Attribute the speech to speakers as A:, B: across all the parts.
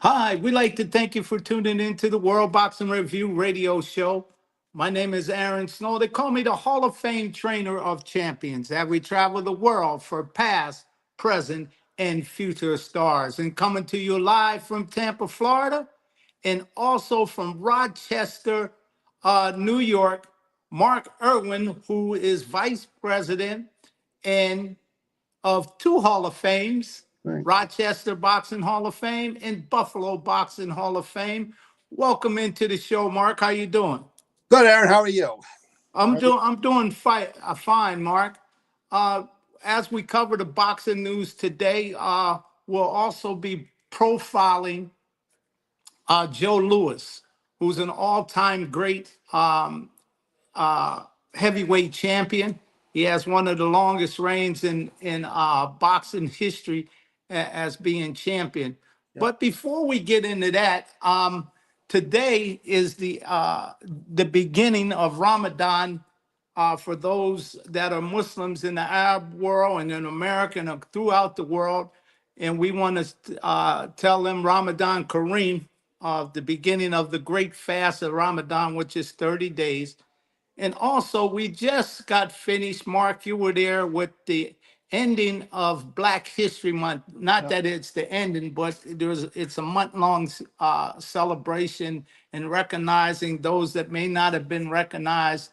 A: Hi, we'd like to thank you for tuning in to the World Boxing Review radio show. My name is Aaron Snow. They call me the Hall of Fame trainer of champions. That we travel the world for past, present, and future stars. And coming to you live from Tampa, Florida, and also from Rochester, New York, Mark Irwin, who is vice president and of two Hall of Fames,
B: Right.
A: Rochester Boxing Hall of Fame and Buffalo Boxing Hall of Fame. Welcome into the show, Mark. How you doing?
B: Good, Aaron. How are you?
A: I'm doing fine, Mark. Uh, as we cover the boxing news today, we'll also be profiling Joe Louis, who's an all-time great uh, heavyweight champion. He has one of the longest reigns in boxing history as being champion.
B: Yep.
A: But before we get into that, today is the beginning of Ramadan for those that are Muslims in the Arab world and in America and throughout the world. And we want to tell them Ramadan Kareem, the beginning of the great fast of Ramadan, which is 30 days. And also, we just got finished, Mark, you were there with the ending of Black History Month. Not
B: Yep.
A: that it's the ending, but it's a month-long celebration and recognizing those that may not have been recognized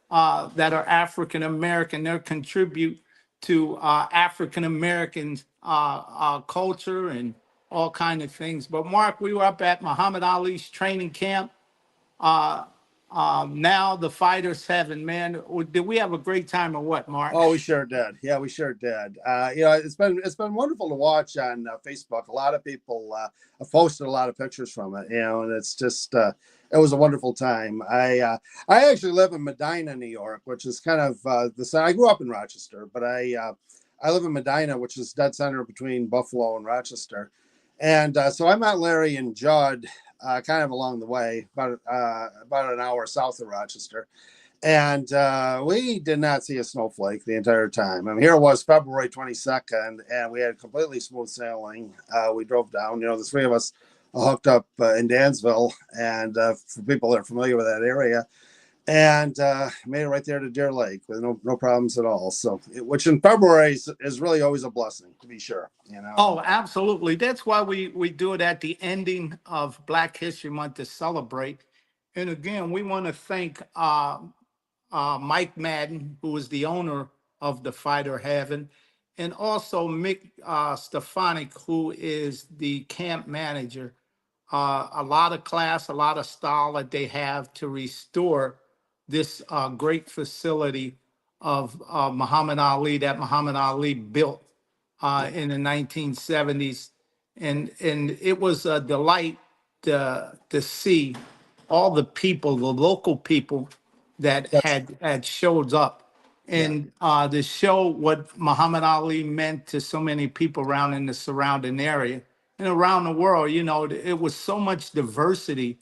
A: that are African American. They contribute to African Americans culture and all kind of things. But Mark, we were up at Muhammad Ali's training camp. Uh, now the fighters haven't, man. Did we have a great time or what, Mark?
B: Oh, we sure did. Yeah, we sure did. It's been wonderful to watch on Facebook. A lot of people have posted a lot of pictures from it. And it's just it was a wonderful time. I actually live in Medina, New York, which is kind of I grew up in Rochester, but I live in Medina, which is dead center between Buffalo and Rochester. And so I met Larry and Judd kind of along the way, about an hour south of Rochester. And we did not see a snowflake the entire time. I mean, here it was February 22nd, and we had completely smooth sailing. We drove down, the three of us hooked up in Dansville, and for people that are familiar with that area, and made it right there to Deer Lake with no problems at all. So, which in February is really always a blessing, to be sure.
A: Oh, absolutely. That's why we do it at the ending of Black History Month to celebrate. And again, we want to thank Mike Madden, who is the owner of the Fighter Heaven, and also Mick Stefanik, who is the camp manager. A lot of class, a lot of style that they have to restore this great facility of Muhammad Ali that Muhammad Ali built in the 1970s. And it was a delight to see all the people, the local people that
B: That's
A: had showed up
B: yeah,
A: and to show what Muhammad Ali meant to so many people around in the surrounding area and around the world. It was so much diversity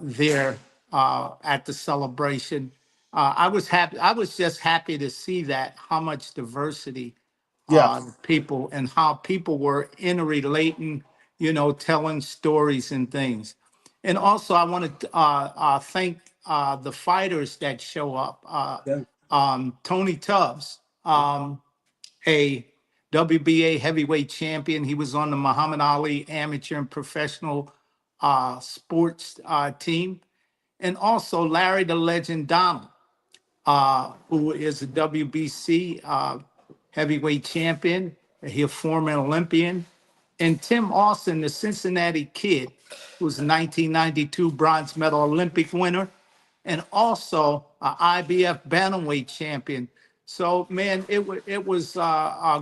A: there at the celebration. I was happy. I was just happy to see that how much diversity
B: yeah,
A: people and how people were interrelating, telling stories and things. And also, I want to thank the fighters that show up.
B: yeah,
A: Tony Tubbs, a WBA heavyweight champion. He was on the Muhammad Ali amateur and professional sports team. And also Larry the Legend Donald, who is a WBC heavyweight champion. He's a former Olympian. And Tim Austin, the Cincinnati Kid, who's a 1992 bronze medal Olympic winner, and also an IBF bantamweight champion. So, man, it was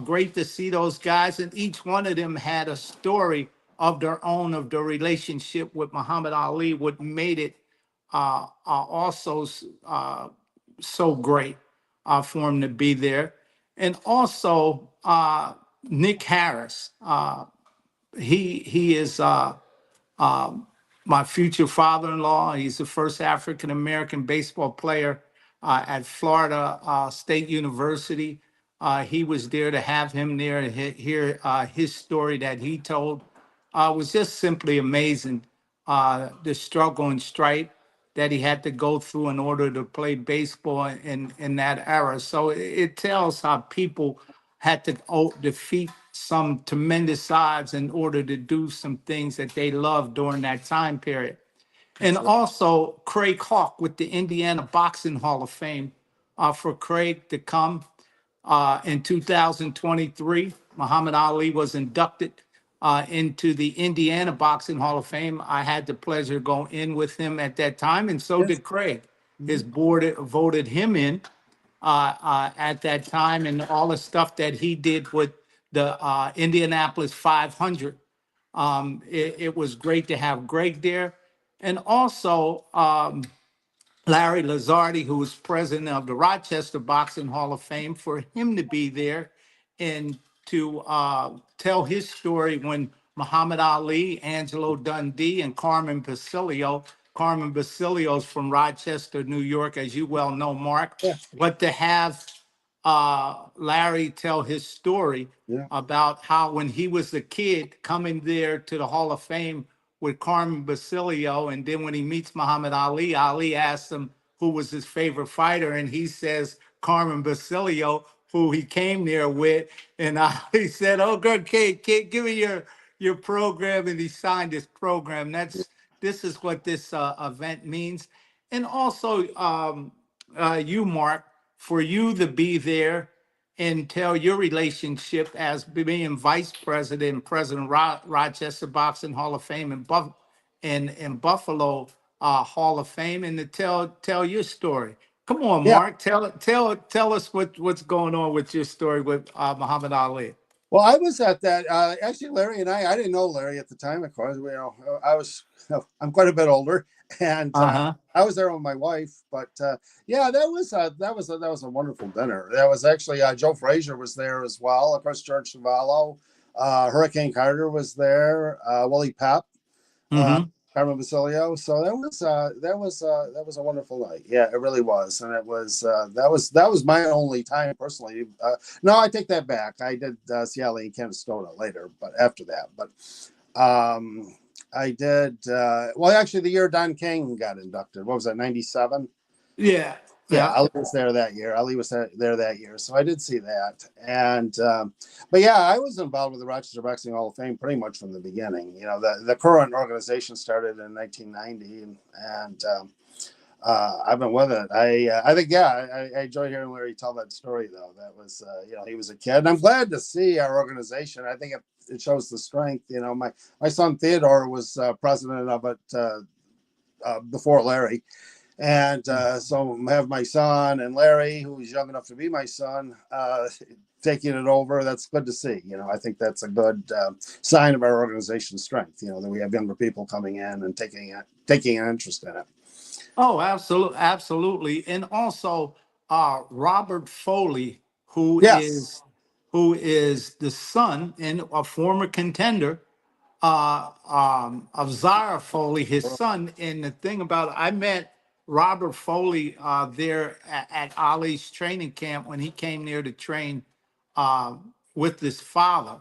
A: great to see those guys, and each one of them had a story of their own of their relationship with Muhammad Ali, what made it also so great for him to be there. And also Nick Harris. He is my future father-in-law. He's the first African American baseball player at Florida State University. He was there to have him there and hear his story that he told. was just simply amazing. The struggle and strife that he had to go through in order to play baseball in that era. So it tells how people had to defeat some tremendous odds in order to do some things that they loved during that time period. And
B: That's right.
A: also Craig Hawk with the Indiana Boxing Hall of Fame, for Craig to come in 2023. Muhammad Ali was inducted into the Indiana Boxing Hall of Fame. I had the pleasure to go in with him at that time, and so
B: Yes.
A: did Craig.
B: Mhm.
A: His board voted him in at that time, and all the stuff that he did with the Indianapolis 500. It was great to have Greg there. And also, Larry Lazardi, who was president of the Rochester Boxing Hall of Fame, for him to be there and to tell his story when Muhammad Ali, Angelo Dundee, and Carmen Basilio's from Rochester, New York, as you well know, Mark,
B: Yeah.
A: but to have Larry tell his story
B: Yeah.
A: about how when he was a kid coming there to the Hall of Fame with Carmen Basilio, and then when he meets Muhammad Ali, Ali asks him who was his favorite fighter, and he says Carmen Basilio, who he came there with, and Ali said, "Oh, good kid, give me your program," and he signed his program. This is what this event means, and also you, Mark, for you to be there and tell your relationship as being vice president, President Rochester Boxing Hall of Fame and Buffalo Hall of Fame, and to tell your story. Come on,
B: Yeah.
A: Mark, tell us what's going on with your story with Muhammad Ali.
B: Well, I was at that. Actually, Larry and I didn't know Larry at the time, of course. I was, I'm quite a bit older, and
A: Uh-huh.
B: I was there with my wife. But yeah, that was a wonderful dinner. That was actually Joe Frazier was there as well. Of course, George Cavallo, Hurricane Carter was there. Willie Pep. uh,
A: Mm-hmm.
B: Carmen Basilio. So that was a wonderful night. Yeah, it really was, and it was that was my only time personally. No, I take that back. I did see Ali in Canastota later, but after that, but I did. Well, actually, the year Don King got inducted. What was that? 97.
A: Yeah.
B: Yeah,
A: Yeah.
B: Ali was there that year. Ali was there that year, so I did see that. And but yeah, I was involved with the Rochester Boxing Hall of Fame pretty much from the beginning. You know, the current organization started in 1990, and I've been with it. I think I enjoy hearing Larry tell that story though. That was you know, he was a kid, and I'm glad to see our organization. I think it shows the strength. You know, my son Theodore was president of it before Larry. And so I have my son and Larry, who is young enough to be my son, taking it over. That's good to see. You know, I think that's a good sign of our organization's strength. You know, that we have younger people coming in and taking an interest in it.
A: Oh, absolutely, absolutely. And also Robert Foley,
B: Yes.
A: who is the son and a former contender of Zara Foley, his son. And the thing about it, I met Robert Foley there at Ali's training camp when he came there to train with his father.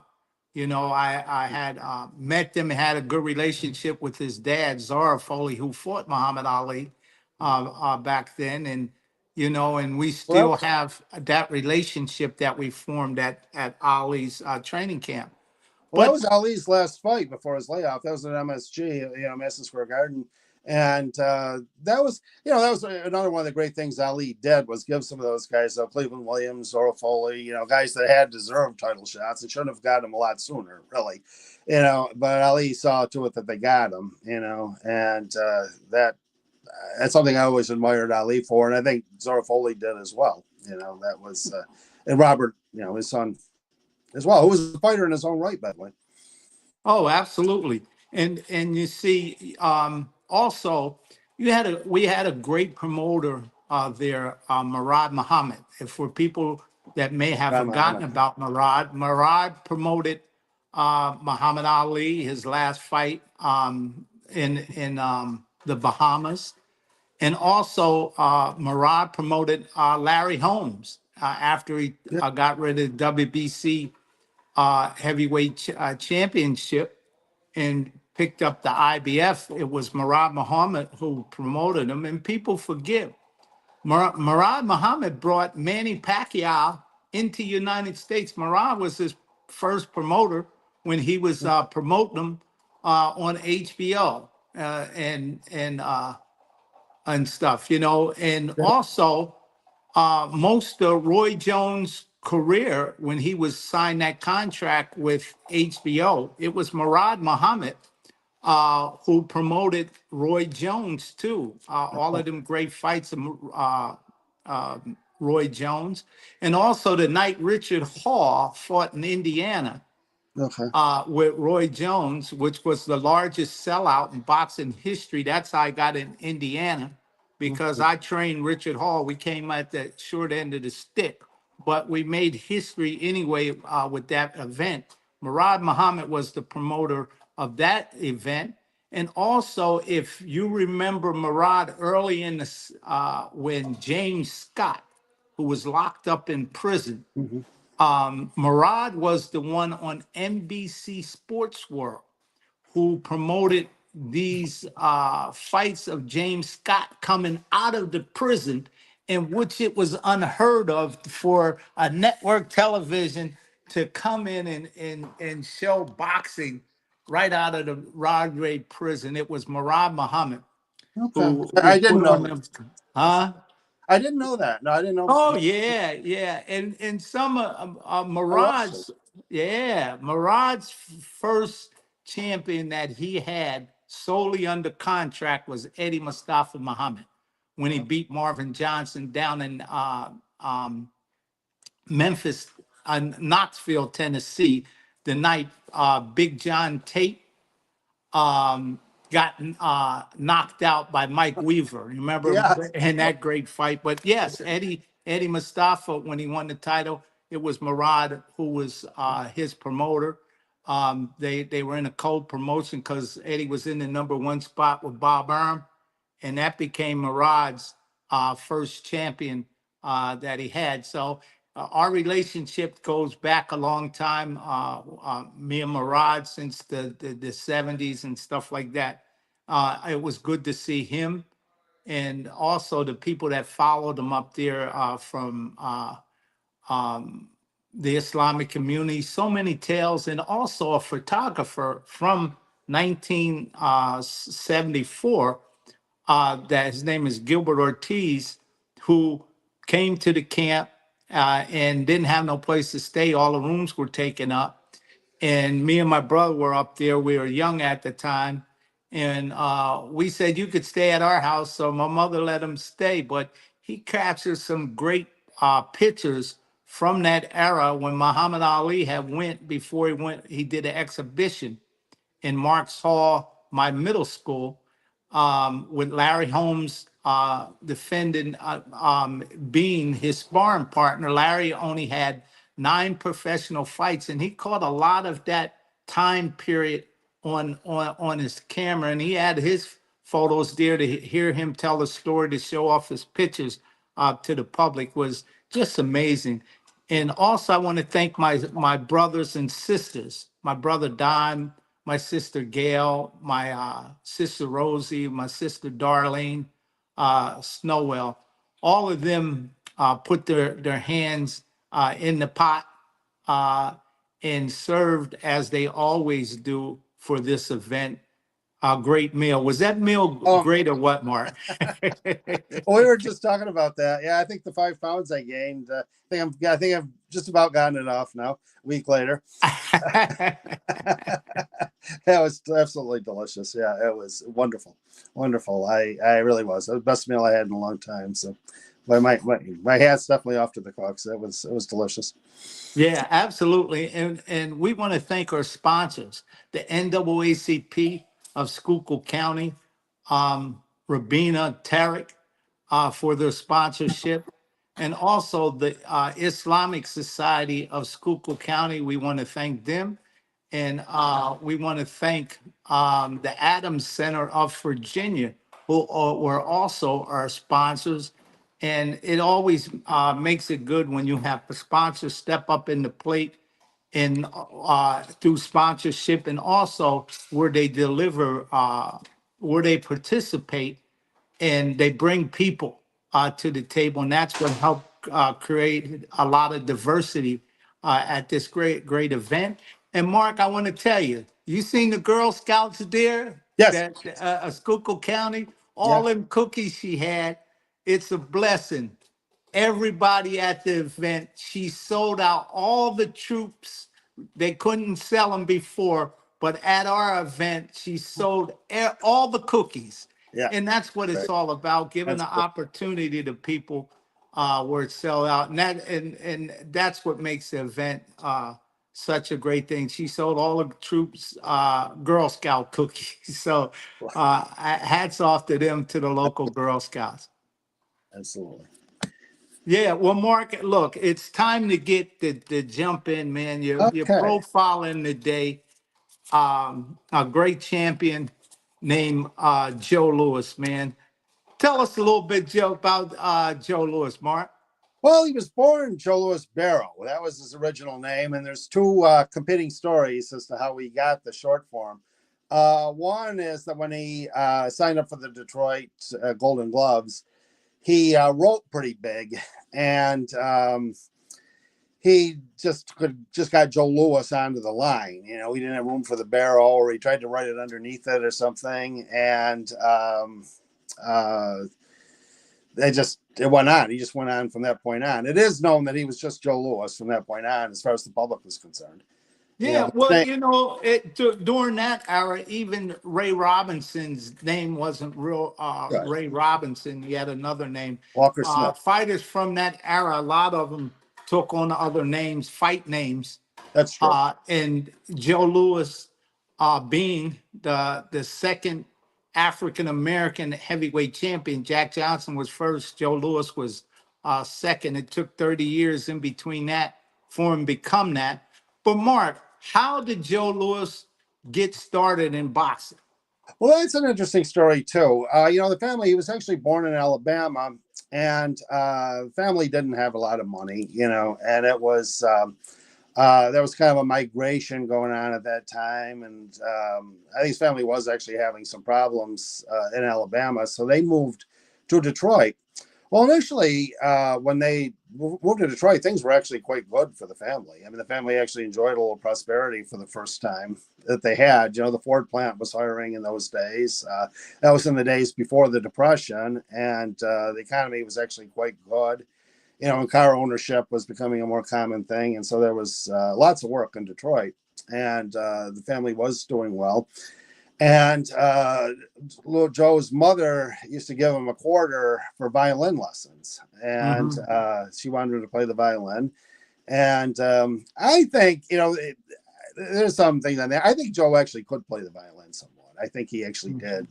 A: You know, I had met them, had a good relationship with his dad, Zara Foley, who fought Muhammad Ali back then. And, you know, and we
B: Well,
A: still have that relationship that we formed at Ali's training camp.
B: that
A: But
B: was Ali's last fight before his layoff. That was at MSG, you know, Madison Square Garden, and that was, you know, that was another one of the great things Ali did was give some of those guys, Cleveland Williams, Zora Foley, you know, guys that had deserved title shots and shouldn't have got them a lot sooner, really, you know. But Ali saw to it that they got them, you know, and that's something I always admired Ali for, and I think Zora Foley did as well. You know, that was and Robert, you know, his son as well, who was a fighter in his own right, by the way.
A: oh, absolutely. And you see, also we had a great promoter there, Murad Muhammad. If for people that may have
B: Ram
A: forgotten
B: Muhammad.
A: about Murad promoted Muhammad Ali, his last fight in the Bahamas. And also, Murad promoted Larry Holmes after he
B: Yeah,
A: got rid of the WBC heavyweight championship. and picked up the IBF. It was Murad Muhammad who promoted him, and people forget Murad Muhammad brought Manny Pacquiao into the United States. Murad was his first promoter when he was promoting him on HBO and stuff, you know. And also, most of Roy Jones' career, when he was signed that contract with HBO, it was Murad Muhammad who promoted Roy Jones too. All of them great fights of Roy Jones, and also the night Richard Hall fought in Indiana
B: Okay.
A: with Roy Jones, which was the largest sellout in boxing history. That's how I got in Indiana, because
B: Okay.
A: I trained Richard Hall. We came at the short end of the stick, but we made history anyway with that event. Murad Muhammad was the promoter of that event. And also, if you remember Murad early in the, when James Scott, who was locked up in prison,
B: Mhm.
A: Murad was the one on NBC Sports World who promoted these fights of James Scott coming out of the prison, in which it was unheard of for a network television to come in and show boxing right out of the Rod Ray prison. It was Murad Muhammad
B: Okay.
A: who
B: I didn't
A: put
B: know
A: on
B: that.
A: them. Huh?
B: I didn't know that. No, I didn't know.
A: Oh yeah, yeah, and some
B: How awesome.
A: Murad's, yeah, Murad's first champion that he had solely under contract was Eddie Mustafa Muhammad when he beat Marvin Johnson down in um, Memphis, Knoxville, Tennessee, the night Big John Tate got knocked out by Mike Weaver. Remember
B: Yeah.
A: in that great fight? But yes, Eddie Mustafa, when he won the title, it was Murad who was his promoter. They were in a cold promotion because Eddie was in the number one spot with Bob Arum, and that became Murad's first champion that he had. So our relationship goes back a long time. Me and Murad since the 70s and stuff like that. It was good to see him, and also the people that followed him up there from the Islamic community. So many tales, and also a photographer from 1974 that his name is Gilbert Ortiz, who came to the camp and didn't have no place to stay. All the rooms were taken up. And me and my brother were up there. We were young at the time. And we said, you could stay at our house. So my mother let him stay. But he captured some great pictures from that era when Muhammad Ali had went before he did an exhibition in Marks Hall, my middle school, with Larry Holmes defending, being his sparring partner. Larry only had 9 professional fights, and he caught a lot of that time period on his camera, and he had his photos there to hear him tell the story, to show off his pictures to the public was just amazing. And also, I want to thank my brothers and sisters. My brother Don, my sister Gail, my sister Rosie, my sister Darlene, Snowell. All of them put their hands in the pot uh, and served as they always do for this event. A great meal. Was that meal
B: Oh,
A: great or what, Mark?
B: well, we were just talking about that. Yeah, I think the 5 pounds I gained. I think I've just about gotten it off now. A week later. That was absolutely delicious. Yeah, it was wonderful, wonderful. I really was. It was the best meal I had in a long time. So, my hat's definitely off to the cooks. It was delicious.
A: Yeah, absolutely. And we want to thank our sponsors, the NAACP of Schuylkill County, Rabina Tarek, for their sponsorship, and also the Islamic Society of Schuylkill County. We want to thank them. And we want to thank the Adams Center of Virginia, who were also our sponsors. And it always makes it good when you have the sponsors step up in the plate and through sponsorship, and also where they deliver, where they participate, and they bring people to the table, and that's what helped create a lot of diversity at this great event. And Mark, I want to tell you, you seen the Girl Scouts there,
B: Yes.
A: that Schuylkill County,
B: Yeah.
A: all them cookies she had. It's a blessing. Everybody at the event, she sold out all the troops. They couldn't sell them before, but at our event, she sold all the cookies.
B: Yeah.
A: And that's what it's
B: Right.
A: all about, giving
B: That's
A: the opportunity to people where it's sell out. And that's what makes the event such a great thing. She sold all the troops Girl Scout cookies. So
B: cool.
A: hats off to them, to the local Girl Scouts.
B: Absolutely.
A: Yeah, well, Mark, look, it's time to get the jump in, man. You're
B: Okay.
A: profiling today a great champion named Joe Louis, man. Tell us a little bit, Joe, about Joe Louis, Mark.
B: Well, he was born Joe Louis Barrow. That was his original name, and there's two competing stories as to how he got the short form. One is that when he signed up for the Detroit Golden Gloves, he wrote pretty big, and he just got Joe Louis onto the line. You know, he didn't have room for the Barrow, or he tried to write it underneath it or something, and uh, it went on. He just went on from that point on. It is known that he was just Joe Louis from that point on, as far as the public was concerned. You know,
A: Yeah, well, during that era, even Ray Robinson's name wasn't real
B: right.
A: Ray Robinson. He had another name.
B: Walker Smith.
A: Fighters from that era, a lot of them took on other names, fight names.
B: That's true.
A: And Joe Louis, being the second African American heavyweight champion, Jack Johnson was first. Joe Louis was second. It took 30 years in between that for him to become that. But Mark, how did Joe Louis get started in boxing?
B: Well, that's an interesting story too. You know, the family, he was actually born in Alabama, and family didn't have a lot of money, you know, and it was there was kind of a migration going on at that time, and I think his family was actually having some problems in Alabama, so they moved to Detroit. Well, initially, when they moved to Detroit, things were actually quite good for the family. I mean, the family actually enjoyed a little prosperity for the first time that they had. You know, the Ford plant was hiring in those days. That was in the days before the Depression, and the economy was actually quite good. You know, and car ownership was becoming a more common thing, and so there was lots of work in Detroit, and the family was doing well. And little Joe's mother used to give him a quarter for violin lessons, and
A: Hmm.
B: she wanted him to play the violin. And I think, you know, there's something on there. I think Joe actually could play the violin somewhat. I think he actually did.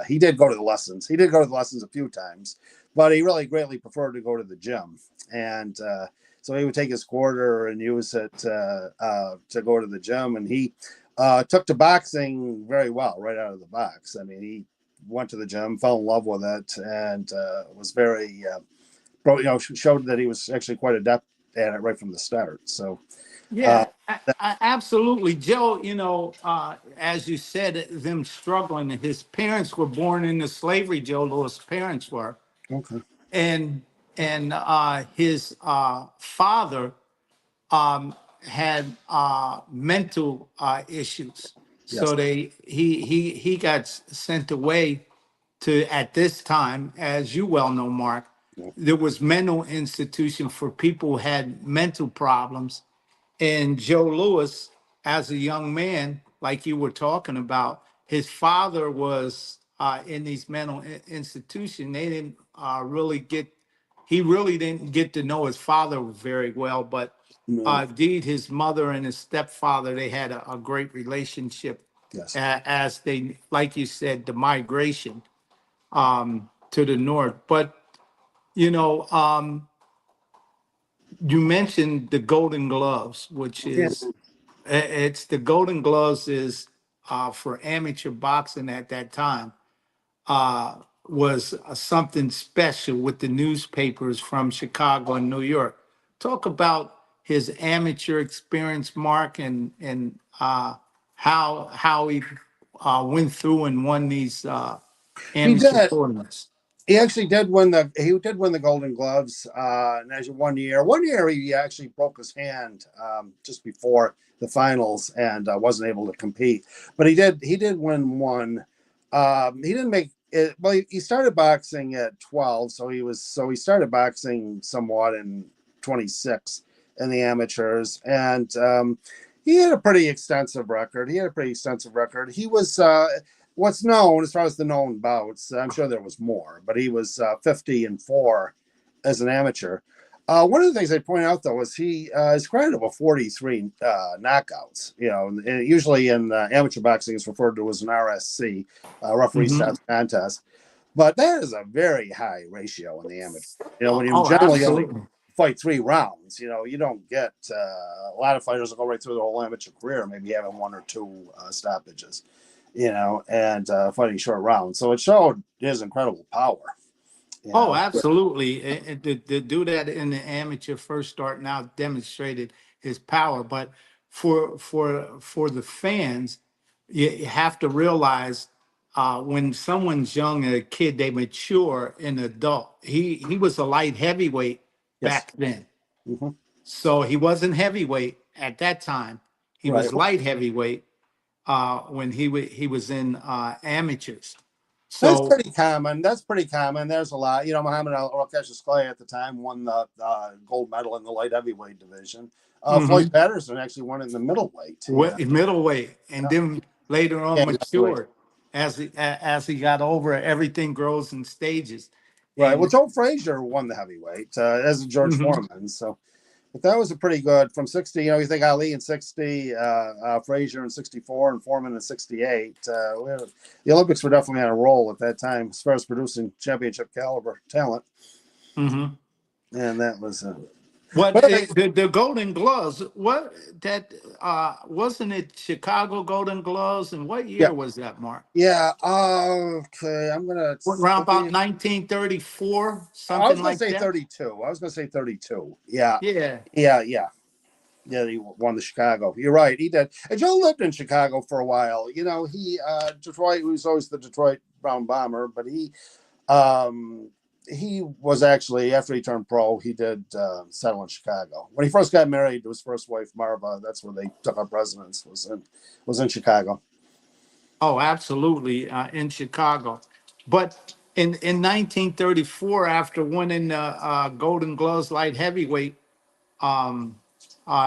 B: He did go to the lessons. He did go to the lessons a few times, but he really greatly preferred to go to the gym. And so he would take his quarter and use it to go to the gym. And he took to boxing very well right out of the box. I mean, he went to the gym, fell in love with it, and was very, you know, showed that he was actually quite adept at it right from the start. So, uh,
A: Yeah, absolutely. Joe, as you said, them struggling, his parents were born into slavery, Joe Louis' parents were.
B: okay.
A: And his father had mental issues.
B: Yes.
A: So he got sent away to, at this time, as you well know, Mark, there was mental institution for people who had mental problems. And Joe Louis, as a young man, like you were talking about, his father was in these mental institutions. They didn't really get, he really didn't get to know his father very well, but
B: No.
A: indeed his mother and his stepfather, they had a great relationship
B: Yes.
A: as they, like you said, the migration to the north. But, you know, you mentioned the Golden Gloves, which
B: Yeah.
A: is it's the Golden Gloves is for amateur boxing at that time was something special with the newspapers from Chicago and New York. Talk about his amateur experience, Mark, and how he went through and won these
B: He
A: amateur
B: did.
A: tournaments?
B: He actually did win the Golden Gloves. And as 1 year, he actually broke his hand just before the finals and wasn't able to compete. But he did win one. He didn't make it. Well, he started boxing at 12, so he started boxing somewhat in 26 in the amateurs, and he had a pretty extensive record. He was what's known as far as the known bouts. I'm sure there was more, but he was 50-4 as an amateur. One of the things I point out though is he is granted with 43 knockouts. And usually in amateur boxing, it's referred to as an RSC, referee
A: Hmm.
B: stops contest. But that is a very high ratio in the amateur. When you
A: Oh,
B: generally only
A: absolutely.
B: fight 3 rounds, you don't get a lot of fighters will go right through their whole amateur career, maybe having one or two stoppages, and fighting short rounds. So it showed his incredible power. You
A: Oh,
B: know,
A: absolutely. And to do that in the amateur first starting out demonstrated his power. But for the fans, you have to realize when someone's young, a kid, they mature an adult. He was a light heavyweight
B: yes.
A: back then.
B: Hmm.
A: So he wasn't heavyweight at that time. He
B: Right.
A: was light heavyweight when he was in amateurs.
B: That's
A: So
B: pretty common. There's a lot. Muhammad Al-Rokesh Clay at the time won the gold medal in the light heavyweight division. Floyd
A: mhm.
B: Patterson actually won it in the middleweight.
A: Middleweight, and then later on
B: Yeah, middleweight.
A: matured as he got over. Everything grows in stages,
B: Right. Well,
A: and
B: Joe Frazier won the heavyweight as a George
A: mhm,
B: Foreman. So, but that was a pretty good from 60. You think Ali in 60, Frazier in 64, and Foreman in 68. The Olympics were definitely on a roll at that time as far as producing championship caliber talent,
A: mhm.
B: and that was.
A: What
B: But
A: the Golden Gloves? What that wasn't it? Chicago Golden Gloves, and what
B: yeah,
A: year was that, Mark?
B: yeah. Okay, I'm gonna
A: Around about
B: say.
A: 1934,
B: I
A: something
B: was gonna
A: like
B: say
A: that.
B: 32. I was gonna say 32. Yeah,
A: Yeah.
B: yeah, yeah. Yeah, he won the Chicago. You're right, he did. And Joe lived in Chicago for a while. He Detroit. He was always the Detroit Brown Bomber, but he was actually after he turned pro, he did settle in Chicago. When he first got married to his first wife Marva, that's where they took up residence. Was in Chicago.
A: Oh, absolutely, in Chicago. But in 1934, after winning the Golden Gloves light heavyweight um,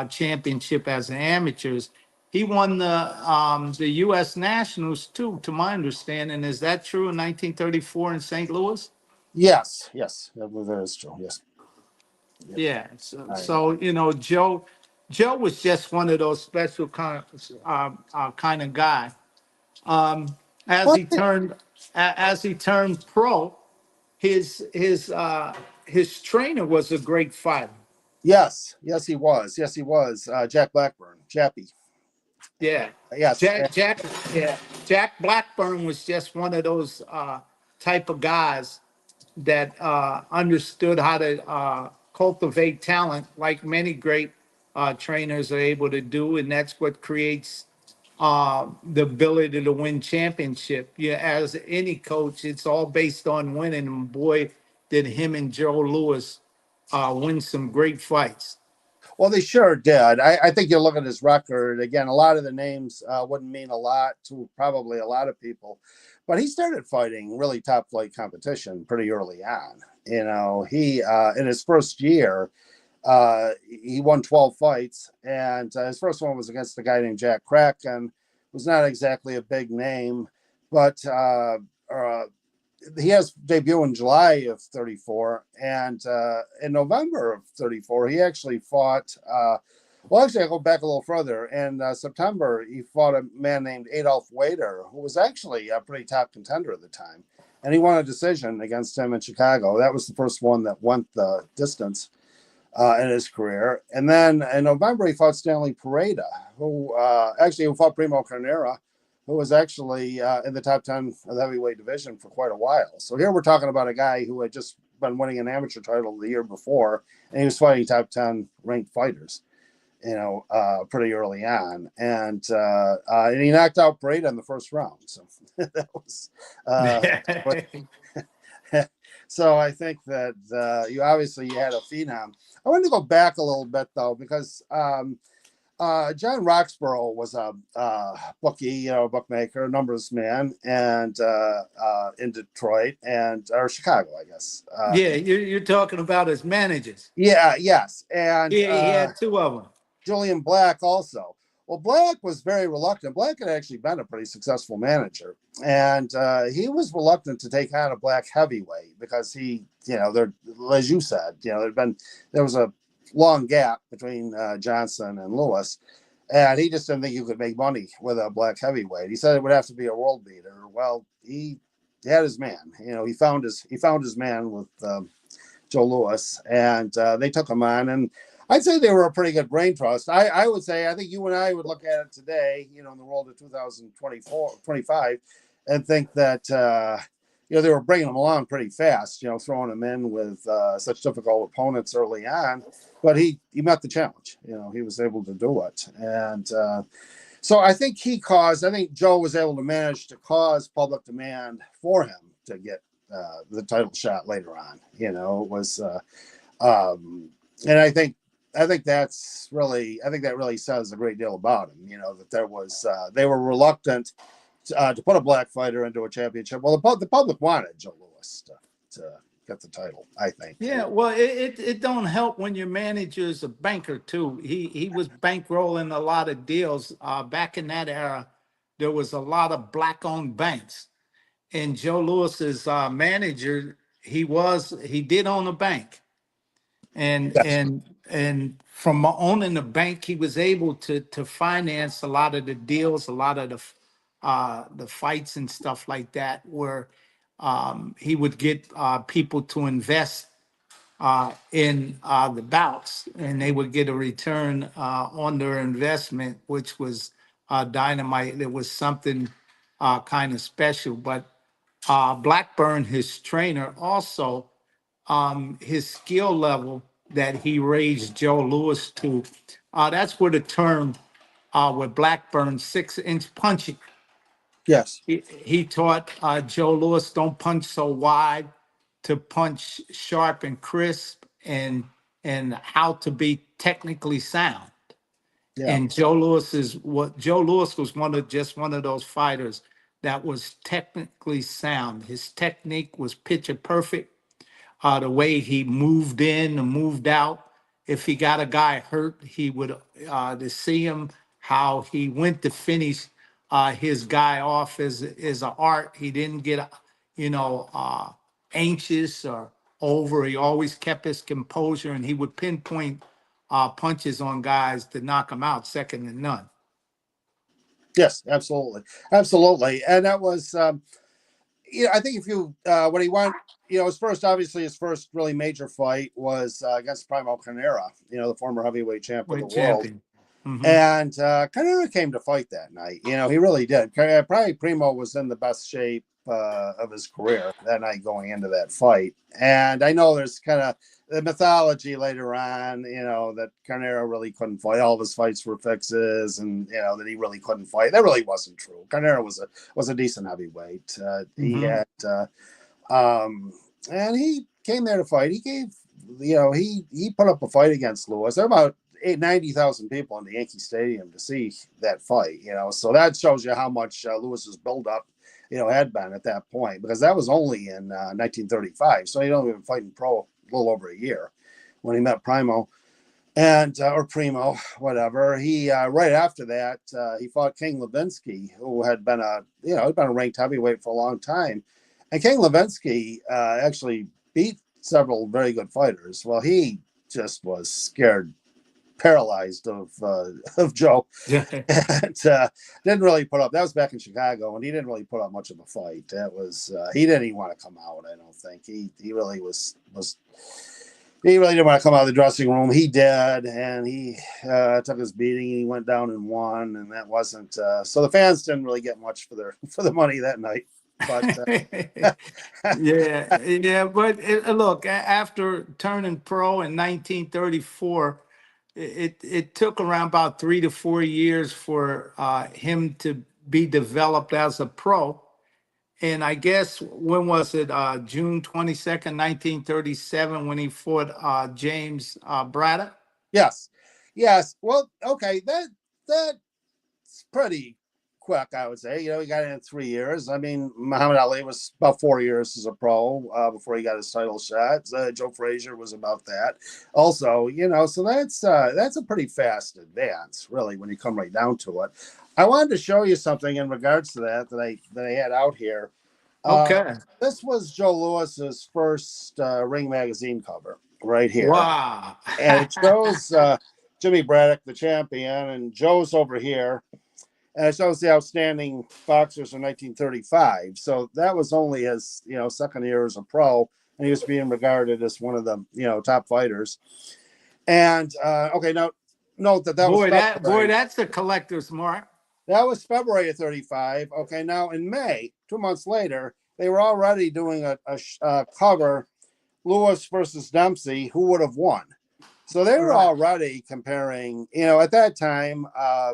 A: championship as an amateurs, he won the U.S. Nationals too, to my understanding. Is that true in 1934 in St. Louis?
B: Yes, yes, that is true. Yes, yep.
A: Yeah. So,
B: I,
A: so Joe was just one of those special kind of guy. Um, as
B: well,
A: he turned as he turned pro, his trainer was a great fighter.
B: yes, yes, he was. Yes, he was. Jack Blackburn, Chappie.
A: Yeah,
B: Yes,
A: Jack, yeah, Jack Blackburn was just one of those type of guys that understood how to cultivate talent, like many great trainers are able to do, and that's what creates the ability to win championship. Yeah, as any coach, it's all based on winning. And boy, did him and Joe Louis win some great fights.
B: well, they sure did. I think you look at his record again. A lot of the names wouldn't mean a lot to probably a lot of people, but he started fighting really top flight competition pretty early on. He in his first year, he won 12 fights, and his first one was against a guy named Jack Kraken, who's not exactly a big name, but he has debut in July of 34, and in November of 34, he actually fought. Well, actually, I go back a little further. In September, he fought a man named Adolf Wader, who was actually a pretty top contender at the time, and he won a decision against him in Chicago. That was the first one that went the distance in his career. And then in November, he fought Stanley Pareda, who fought Primo Carnera, who was actually in the top 10 of the heavyweight division for quite a while. So here we're talking about a guy who had just been winning an amateur title the year before, and he was fighting top 10 ranked fighters, pretty early on, and he knocked out Braid in the first round. So that was. So I think that you had a phenom. I wanted to go back a little bit though, because John Roxborough was a bookie, bookmaker, numbers man, and in Detroit or Chicago, I guess.
A: Yeah, you're talking about his managers.
B: Yeah, yes, and
A: Yeah, he had two of them.
B: Julian Black also. Well, Black was very reluctant. Black had actually been a pretty successful manager, and he was reluctant to take on a black heavyweight because he, there, as you said, there was a long gap between Johnson and Lewis, and he just didn't think you could make money with a black heavyweight. He said it would have to be a world beater. Well, he had his man. He found his man with Joe Louis, and they took him on, and I'd say they were a pretty good brain trust. I would say, I think you and I would look at it today, in the world of 2025, and think that, they were bringing him along pretty fast, throwing him in with such difficult opponents early on. But he met the challenge. He was able to do it. And so I think Joe was able to manage to cause public demand for him to get the title shot later on. It was, and I think that really says a great deal about him. That there was they were reluctant to put a black fighter into a championship. Well, the public wanted Joe Louis to get the title, I think.
A: Yeah, well, it don't help when your manager's a banker too. He was bankrolling a lot of deals. Back in that era, there was a lot of black-owned banks, and Joe Lewis's manager, he did own a bank. and
B: Yes.
A: and and from owning the bank, he was able to finance a lot of the deals, a lot of the fights and stuff like that, where he would get people to invest in the bouts, and they would get a return on their investment, which was dynamite. It was something kind of special. But Blackburn, his trainer, also his skill level that he raised Joe Louis to. That's where the term with Blackburn 6-inch punching.
B: Yes.
A: He taught Joe Louis, don't punch so wide, to punch sharp and crisp, and how to be technically sound.
B: Yeah.
A: And Joe Louis was one of those fighters that was technically sound. His technique was picture perfect. The way he moved in and moved out. If he got a guy hurt, he would to see him how he went to finish his guy off is an art. He didn't get anxious or over. He always kept his composure, and he would pinpoint punches on guys to knock them out, second to none.
B: Yes, absolutely, absolutely, and that was. I think if you when he won, his first really major fight was against Primo Carnera, the former heavyweight champ of the world.
A: Mm-hmm.
B: And Carnera came to fight that night. He really did. Probably Primo was in the best shape of his career that night going into that fight. And I know there's kind of the mythology later on, that Carnera really couldn't fight. All of his fights were fixes, and that he really couldn't fight. That really wasn't true. Carnera was a decent heavyweight. He had, and he came there to fight. He gave, he put up a fight against Lewis. There were about 90,000 people in the Yankee Stadium to see that fight. So that shows you how much Lewis's buildup, had been at that point, because that was only in 1935. So he'd only been fighting pro a little over a year when he met Primo and or Primo, whatever. He right after that he fought King Levinsky, who had been he'd been a ranked heavyweight for a long time, and King Levinsky actually beat several very good fighters. Well, he just was scared, paralyzed of Joe.
A: Yeah.
B: And didn't really put up. That was back in Chicago, and he didn't really put up much of a fight. That was he didn't even want to come out. I don't think he really was he really didn't want to come out of the dressing room. He did, and he took his beating, and he went down and won, and that wasn't so the fans didn't really get much for the money that night. But
A: Yeah, yeah, but look, after turning pro in 1934, it took around about 3 to 4 years for him to be developed as a pro. And I guess when was it? June 22nd, 1937, when he fought James Braddock.
B: yes, yes. Well, okay, that's pretty quick, I would say. He got in 3 years. I mean, Muhammad Ali was about 4 years as a pro before he got his title shot. Joe Frazier was about that, also. So that's a pretty fast advance, really, when you come right down to it. I wanted to show you something in regards to that I had out here. Uh,
A: Okay.
B: this was Joe Louis's first Ring magazine cover right here,
A: Wow.
B: and it shows Jimmy Braddock, the champion, and Joe's over here, and it shows the outstanding boxers from 1935. So that was only his second year as a pro, and he was being regarded as one of the top fighters. And okay, now note that was
A: Boy,
B: February.
A: that's a collector's mark.
B: That was February of 35. Okay, now in May, 2 months later, they were already doing a cover, Louis versus Dempsey, who would have won. So they were
A: Right.
B: already comparing, at that time, a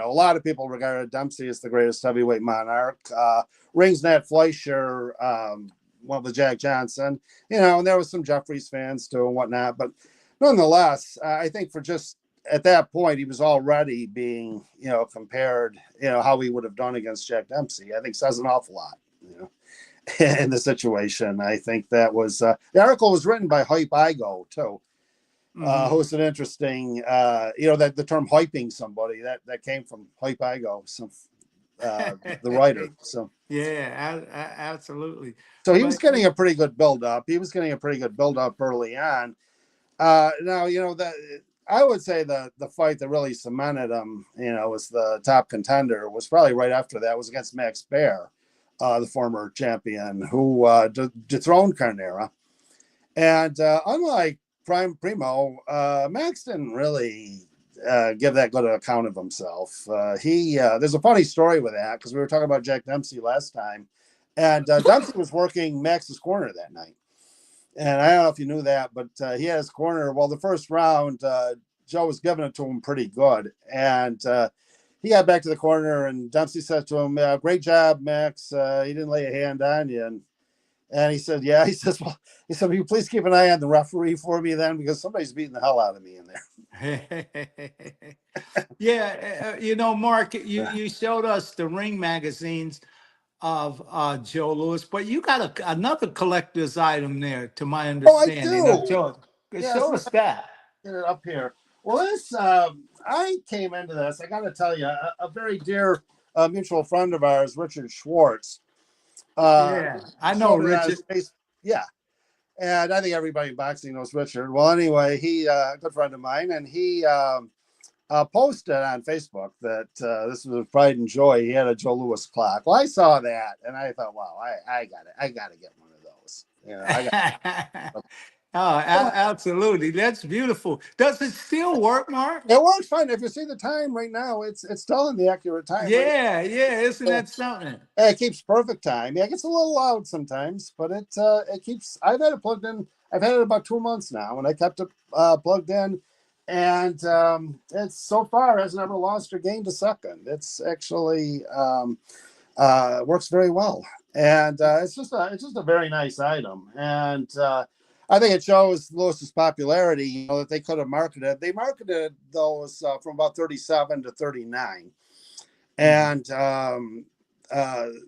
B: lot of people regarded Dempsey as the greatest heavyweight monarch. Rings Nat Fleischer, well, the Jack Johnson, and there was some Jeffries fans too and whatnot. But nonetheless, I think for just at that point, he was already being, compared, how he would have done against Jack Dempsey. I think says an awful lot, in the situation. I think that was, the article was written by Hype Igo too. Who's an interesting, that the term hyping somebody that came from Hype Igo, the writer. So
A: Yeah, absolutely.
B: so he was
A: But
B: getting a pretty good build up. He was getting a pretty good build up early on. Now that I would say the fight that really cemented him, was the top contender, was probably right after that, was against Max Baer, the former champion who dethroned Carnera. And unlike Primo, Max didn't really give that good an account of himself. There's a funny story with that, because we were talking about Jack Dempsey last time, and Dempsey was working Max's corner that night. And I don't know if you knew that, but he had his corner. Well, the first round, Joe was giving it to him pretty good. And he got back to the corner, and Dempsey said to him, "Great job, Max. He didn't lay a hand on you." And he said, "Yeah." He says, "Well," he said, "will you please keep an eye on the referee for me then, because somebody's beating the hell out of me in there."
A: yeah, Mark, you showed us the Ring magazines of Joe Louis, but you got another collector's item there, to my
B: Oh, I
A: understanding. Now,
B: do.
A: show
B: Yes,
A: us that.
B: get it up here. Well, this I came into this. I got to tell you, a very dear mutual friend of ours, Richard Schwartz,
A: Yeah, I know
B: showed it on his
A: Richard.
B: face. Yeah, and I think everybody in boxing knows Richard. Well, anyway, he a good friend of mine, and he posted on Facebook that this was with pride and joy. He had a Joe Louis clock. Well, I saw that, and I thought, wow, I got it. I got to get one of those. I got.
A: Oh, absolutely. That's beautiful. Does it still work, Mark?
B: It works fine. If you see the time right now, it's telling the accurate time right
A: Yeah, yeah. Isn't
B: now.
A: that something?
B: It keeps perfect time. Yeah, it gets a little loud sometimes, but it keeps. I've had it plugged in. I've had it about 2 months now, and I kept it plugged in, and it's so far hasn't ever lost or gained a second. It's actually works very well, and it's just a very nice item, and I think it shows Lewis's popularity. That they could have marketed. They marketed those from about 37 to 39, and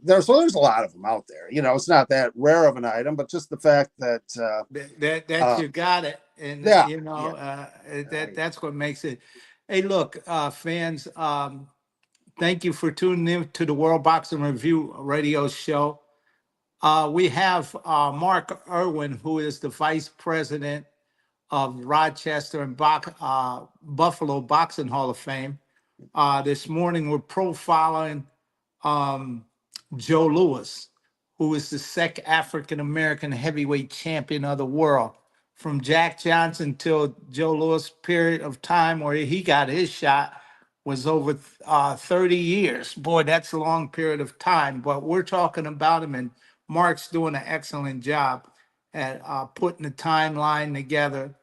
B: there's a lot of them out there. It's not that rare of an item, but just the fact that
A: That you got it, and
B: yeah, yeah,
A: that's what makes it. Hey, look, fans. Thank you for tuning in to the World Boxing Review radio show. We have Mark Irwin, who is the vice president of Rochester and Buffalo Boxing Hall of Fame. This morning, we're profiling Joe Louis, who is the second African American heavyweight champion of the world. From Jack Johnson till Joe Louis period of time where he got his shot was over 30 years. Boy, that's a long period of time, but we're talking about him, and Mark's doing an excellent job at putting the timeline together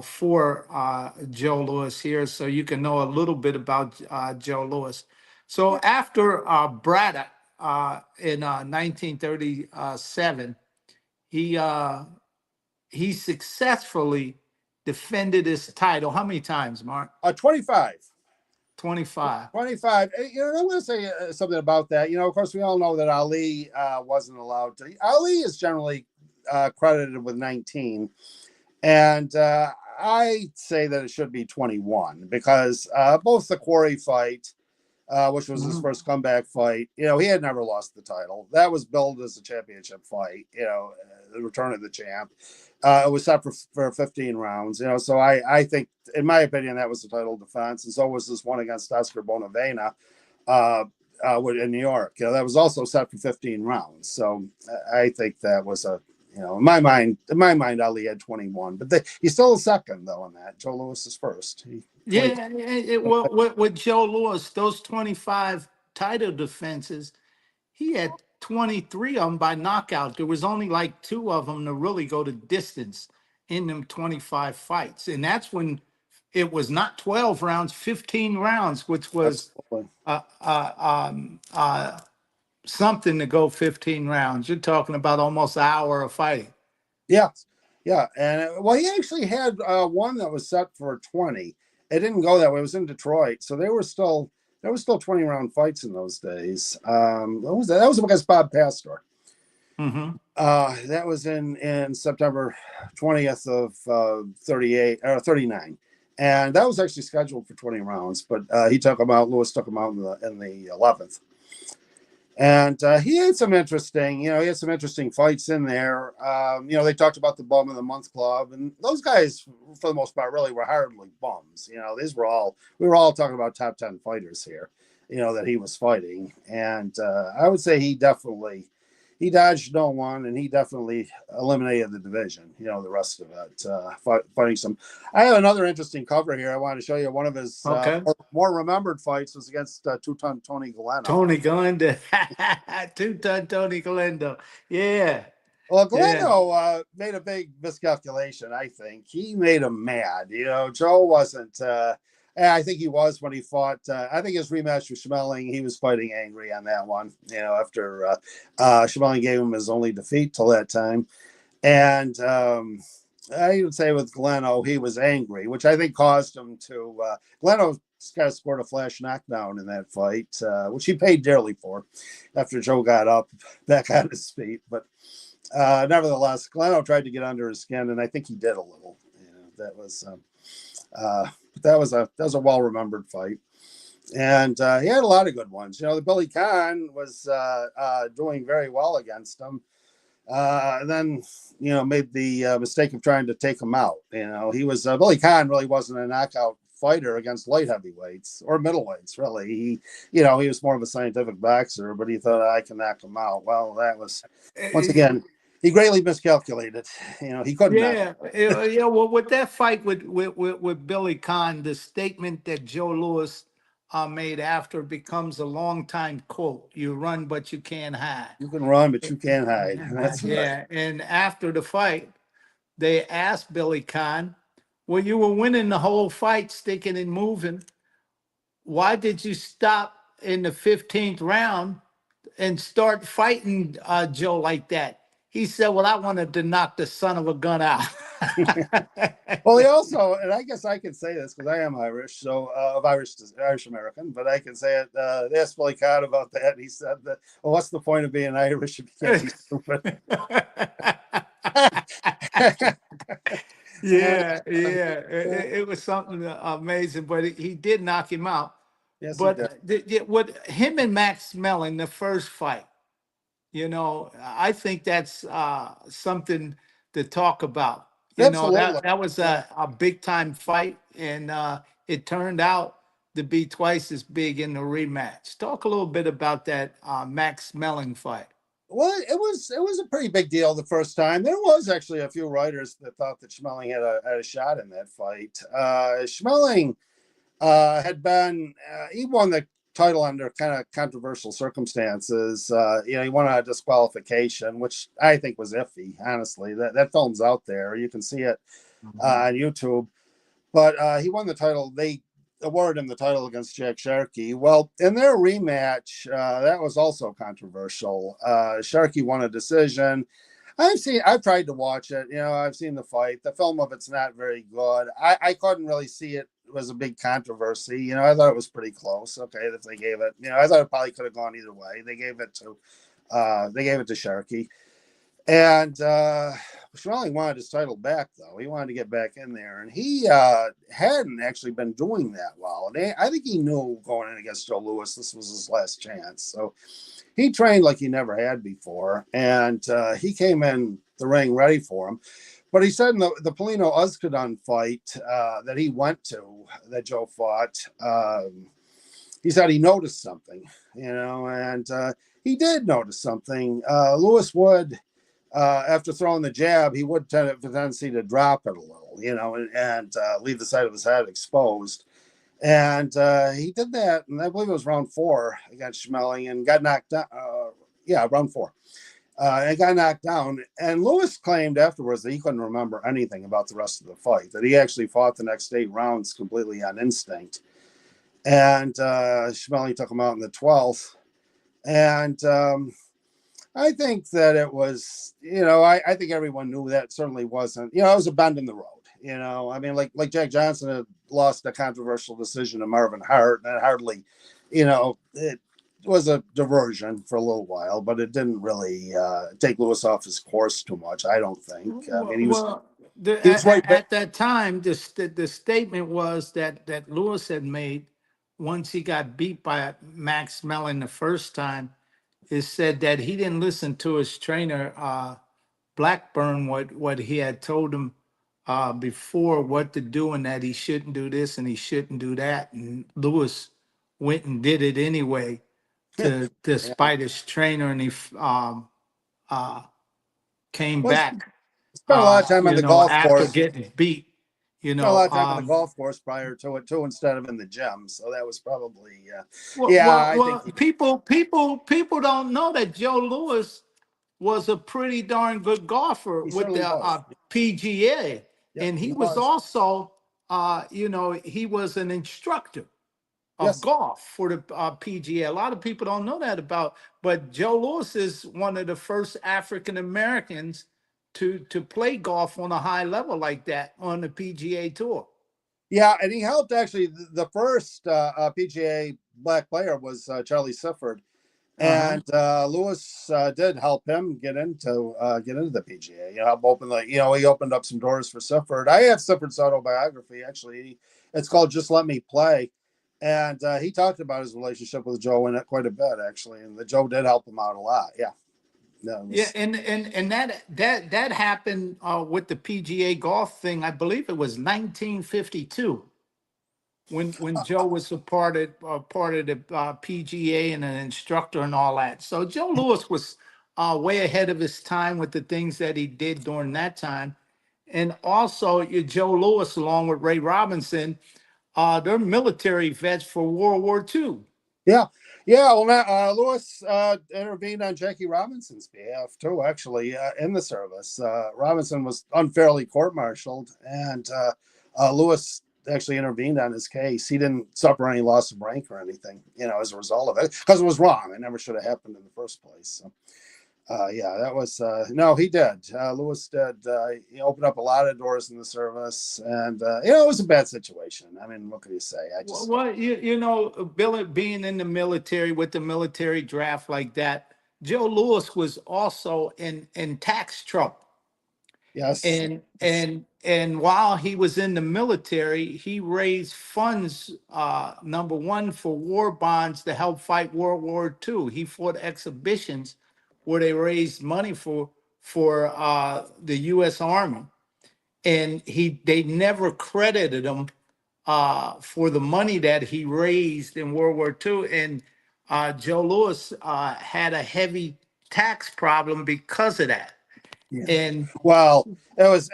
A: for Joe Louis here, so you can know a little bit about Joe Louis. So after Braddock in 1937, he he successfully defended his title. How many times, Mark?
B: 25.
A: 25.
B: 25. I want to say something about that. Of course, we all know that Ali wasn't allowed to. Ali is generally credited with 19. And I say that it should be 21 because both the Quarry fight, which was his first comeback fight, he had never lost the title. That was billed as a championship fight, the return of the champ. It was set for 15 rounds, so I think, in my opinion, that was the title defense. And so was this one against Oscar Bonavena in New York. That was also set for 15 rounds. So I think that was in my mind, Ali had 21, but he's still second though in that. Joe Louis is first.
A: Yeah, well, with Joe Louis, those 25 title defenses, he had 23 of them by knockout. There was only like two of them to really go the distance in them 25 fights. And that's when it was not 12 rounds, 15 rounds, which was uh, uh, um, uh, something to go 15 rounds. You're talking about almost an hour of fighting.
B: Yeah, yeah, and he actually had one that was set for 20. It didn't go that way. It was in Detroit, so there were still 20-round fights in those days. What was that? That was against Bob Pastor.
A: Mm-hmm.
B: That was in September 20th of 38 or 39, and that was actually scheduled for 20 rounds, but Louis took him out in the 11th. And he had some interesting fights in there. They talked about the Bum of the Month Club, and those guys, for the most part, really were hardly bums. We were all talking about top 10 fighters here, that he was fighting. And I would say he dodged no one, and he definitely eliminated the division, the rest of it, fighting some. I have another interesting cover here. I want to show you one of his more remembered fights was against two-ton Tony Galeno.
A: Tony Galendo. Two-ton Tony Galendo. Yeah.
B: Well, Galeno made a big miscalculation, I think. He made him mad. Joe wasn't. I think he was when he fought. I think his rematch with Schmeling, he was fighting angry on that one, after Schmeling gave him his only defeat till that time. And I would say with Galeno, he was angry, which I think caused him to. Galeno kind of scored a flash knockdown in that fight, which he paid dearly for after Joe got up back on his feet. But nevertheless, Galeno tried to get under his skin, and I think he did a little. That was a well remembered fight, and he had a lot of good ones. The Billy Conn was doing very well against him. And then made the mistake of trying to take him out. Billy Conn really wasn't a knockout fighter against light heavyweights or middleweights. Really, he was more of a scientific boxer, but he thought I can knock him out. Well, that was once again. He greatly miscalculated. He couldn't.
A: Yeah. Well, with that fight with Billy Conn, the statement that Joe Louis made after becomes a long time quote: "You run, but you can't hide."
B: You can run, but you can't hide. That's
A: yeah.
B: Right.
A: And after the fight, they asked Billy Conn, "Well, you were winning the whole fight, sticking and moving. Why did you stop in the 15th round and start fighting Joe like that?" He said, "Well, I wanted to knock the son of a gun out."
B: Well, he also, and I guess I can say this because I am Irish, so of Irish American, but I can say it. They asked Billy Conn about that. And he said that, "Well, what's the point of being Irish if you can't be stupid?"
A: Yeah. It was something amazing, but he did knock him out.
B: Yes,
A: But with him and Max Mellon, the first fight, I think that's something to talk about.
B: Absolutely.
A: That was a big time fight, and it turned out to be twice as big in the rematch. Talk a little bit about that Max Mellon fight.
B: Well, it was a pretty big deal the first time. There was actually a few writers that thought that Schmeling had a shot in that fight. Schmeling had been he won the title under kind of controversial circumstances. He won a disqualification, which I think was iffy. Honestly, that film's out there. You can see it on YouTube. But he won the title. They awarded him the title against Jack Sharkey. Well, in their rematch, that was also controversial. Sharkey won a decision. I've tried to watch it. I've seen the fight. The film of it's not very good. I couldn't really see it. It was a big controversy. I thought it was pretty close. Okay, if they gave it, I thought it probably could have gone either way. They gave it to Sharkey. And Schmeling wanted his title back, though. He wanted to get back in there. And he hadn't actually been doing that well. And I think he knew going in against Joe Louis, this was his last chance. So he trained like he never had before. And he came in the ring ready for him. But he said in the Polino Uzkadun fight that he went to, that Joe fought, he said he noticed something, and he did notice something. Louis would, after throwing the jab, he would have a tendency to drop it a little, and leave the side of his head exposed. And he did that, and I believe it was round 4 against Schmeling, and got knocked down. Round 4. And got knocked down. And Louis claimed afterwards that he couldn't remember anything about the rest of the fight, that he actually fought the next 8 rounds completely on instinct. And Schmeling took him out in the 12th. And I think that it was, I think everyone knew that certainly wasn't, it was a bend in the road. I mean, like Jack Johnson had lost a controversial decision to Marvin Hart, and hardly, it was a diversion for a little while, but it didn't really take Louis off his course too much, I don't think. I mean, he was right back.
A: At that time, the statement was that Lewis had made once he got beat by Max Mellon the first time. It said that he didn't listen to his trainer Blackburn, what he had told him before what to do, and that he shouldn't do this and he shouldn't do that, and Lewis went and did it anyway, despite his trainer, and he uh, came
B: Well,
A: back,
B: spent a lot of time on the golf
A: after
B: course.
A: getting beat.
B: Spent a lot of time on the golf course prior to it too, instead of in the gym. So that was probably, I think
A: people don't know that Joe Louis was a pretty darn good golfer
B: he
A: with
B: certainly
A: the
B: was.
A: PGA,
B: Yep,
A: and he
B: he
A: was
B: was.
A: also, he was an instructor of
B: Yes.
A: golf for the PGA. A lot of people don't know that about, but Joe Louis is one of the first African Americans to play golf on a high level like that on the PGA tour.
B: Yeah, and he helped actually. The first PGA black player was Charlie Sifford,
A: Uh-huh.
B: and Lewis did help him get into the PGA. Help open he opened up some doors for Sifford. I have Sifford's autobiography actually. It's called "Just Let Me Play," and he talked about his relationship with Joe in it quite a bit actually, and the Joe did help him out a lot. Yeah,
A: Yeah, and that happened with the PGA golf thing. I believe it was 1952 when Joe was a part of the PGA and an instructor and all that. So Joe Louis was way ahead of his time with the things that he did during that time. And also, Joe Louis, along with Ray Robinson, they're military vets for World War II.
B: Yeah, yeah. Well, Lewis intervened on Jackie Robinson's behalf too. Actually, in the service, Robinson was unfairly court-martialed, and Lewis actually intervened on his case. He didn't suffer any loss of rank or anything, as a result of it, because it was wrong. It never should have happened in the first place. So, that was no, he did. Lewis did. He opened up a lot of doors in the service, and it was a bad situation. I mean, what can you say?
A: Well, Bill, being in the military with the military draft like that, Joe Louis was also in tax trouble.
B: Yes,
A: And while he was in the military, he raised funds, number one, for war bonds to help fight World War II. He fought exhibitions where they raised money for the U.S. Army, and they never credited him for the money that he raised in World War II. And Joe Louis had a heavy tax problem because of that.
B: Yeah.
A: And
B: Well, it was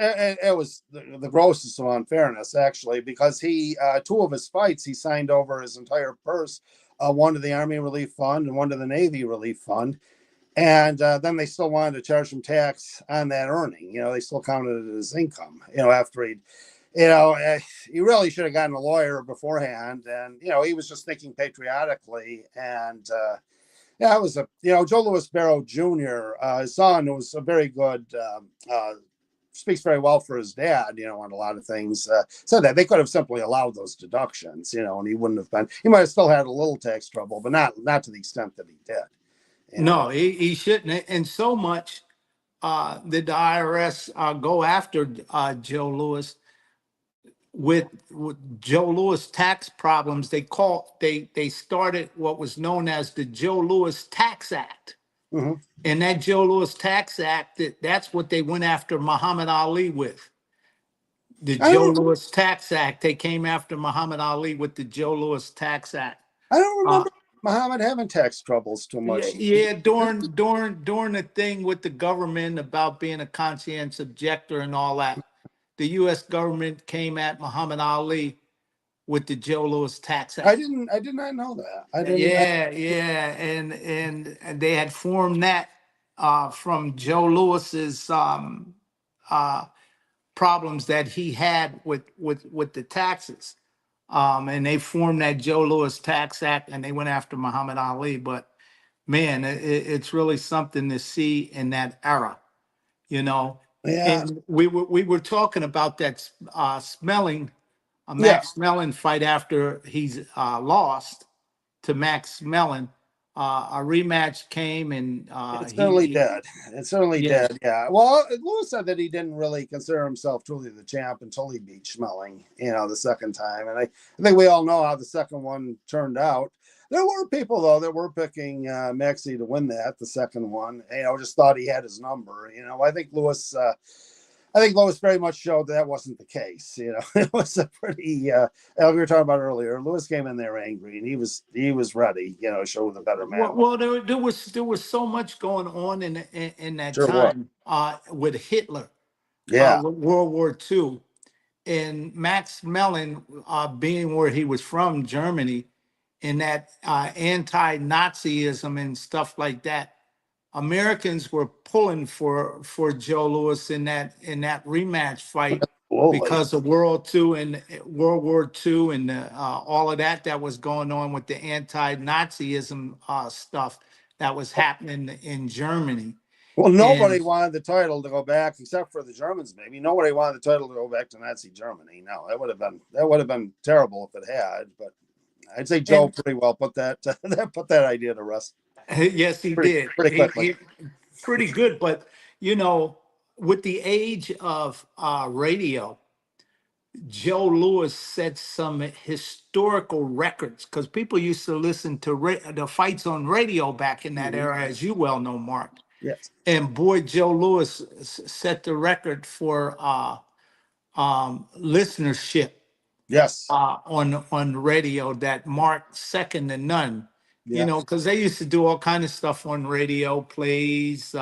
B: the grossest of unfairness actually, because he two of his fights he signed over his entire purse, one to the Army Relief Fund and one to the Navy Relief Fund, and then they still wanted to charge him tax on that earning. They still counted it as income. After he really should have gotten a lawyer beforehand, and he was just thinking patriotically, and yeah, it was Joe Louis Barrow Jr. His son was a very good. Speaks very well for his dad, on a lot of things. Said that they could have simply allowed those deductions, and he wouldn't have been. He might have still had a little tax trouble, but not to the extent that he did.
A: no, he shouldn't. And so much did the IRS go after Joe Louis with Joe Louis tax problems. They started what was known as the Joe Louis Tax Act.
B: Hmm.
A: And that Joe Louis Tax Act, that's what they went after Muhammad Ali with. The
B: I
A: Joe
B: don't.
A: Louis Tax Act. They came after Muhammad Ali with the Joe Louis Tax Act.
B: I don't
A: Uh,
B: remember Muhammad having tax troubles too
A: yeah,
B: much.
A: yeah, during the thing with the government about being a conscientious objector and all that, the U.S. government came at Muhammad Ali with the Joe Louis Tax
B: I
A: Act.
B: didn't. I did not know that. I didn't.
A: Yeah, yeah, and they had formed that from Joe Lewis's uh, problems that he had with the taxes, and they formed that Joe Louis Tax Act, and they went after Muhammad Ali. But man, it's really something to see in that era, you know.
B: Yeah.
A: And we were talking about that
B: Yeah.
A: Max Mellon fight after he's lost to Max Mellon. A rematch came, and
B: It certainly did. It certainly
A: yeah,
B: did. Yeah. Well, Lewis said that he didn't really consider himself truly the champ until he beat Schmeling, the second time. And I think we all know how the second one turned out. There were people though that were picking Maxie to win the second one. Just thought he had his number. I think Lewis very much showed that wasn't the case. It was a pretty, like we were talking about earlier. Lewis came in there angry, and he was ready. To show the better man.
A: well, there was so much going on in that
B: Sure was.
A: time with Hitler,
B: Yeah.
A: with World War II, and Max Mellon being where he was from, Germany, and that anti-Nazism and stuff like that. Americans were pulling for Joe Louis in that rematch fight
B: Absolutely.
A: because of World War II and all of that was going on with the anti-Nazism stuff that was happening in Germany.
B: Well, nobody
A: And
B: wanted the title to go back, except for the Germans. Maybe nobody wanted the title to go back to Nazi Germany. No, that would have been terrible if it had. But I'd say Joe
A: and
B: pretty well put that put that idea to rest
A: yes, he
B: pretty
A: did.
B: pretty quickly.
A: He pretty good, but you know, with the age of radio, Joe Louis set some historical records because people used to listen to the fights on radio back in that
B: Hmm.
A: era, as you well know, Mark.
B: Yes.
A: And boy, Joe Louis set the record for listenership
B: Yes.
A: on radio that marked second to none.
B: Yeah.
A: Because they used to do all kind of stuff on radio, plays,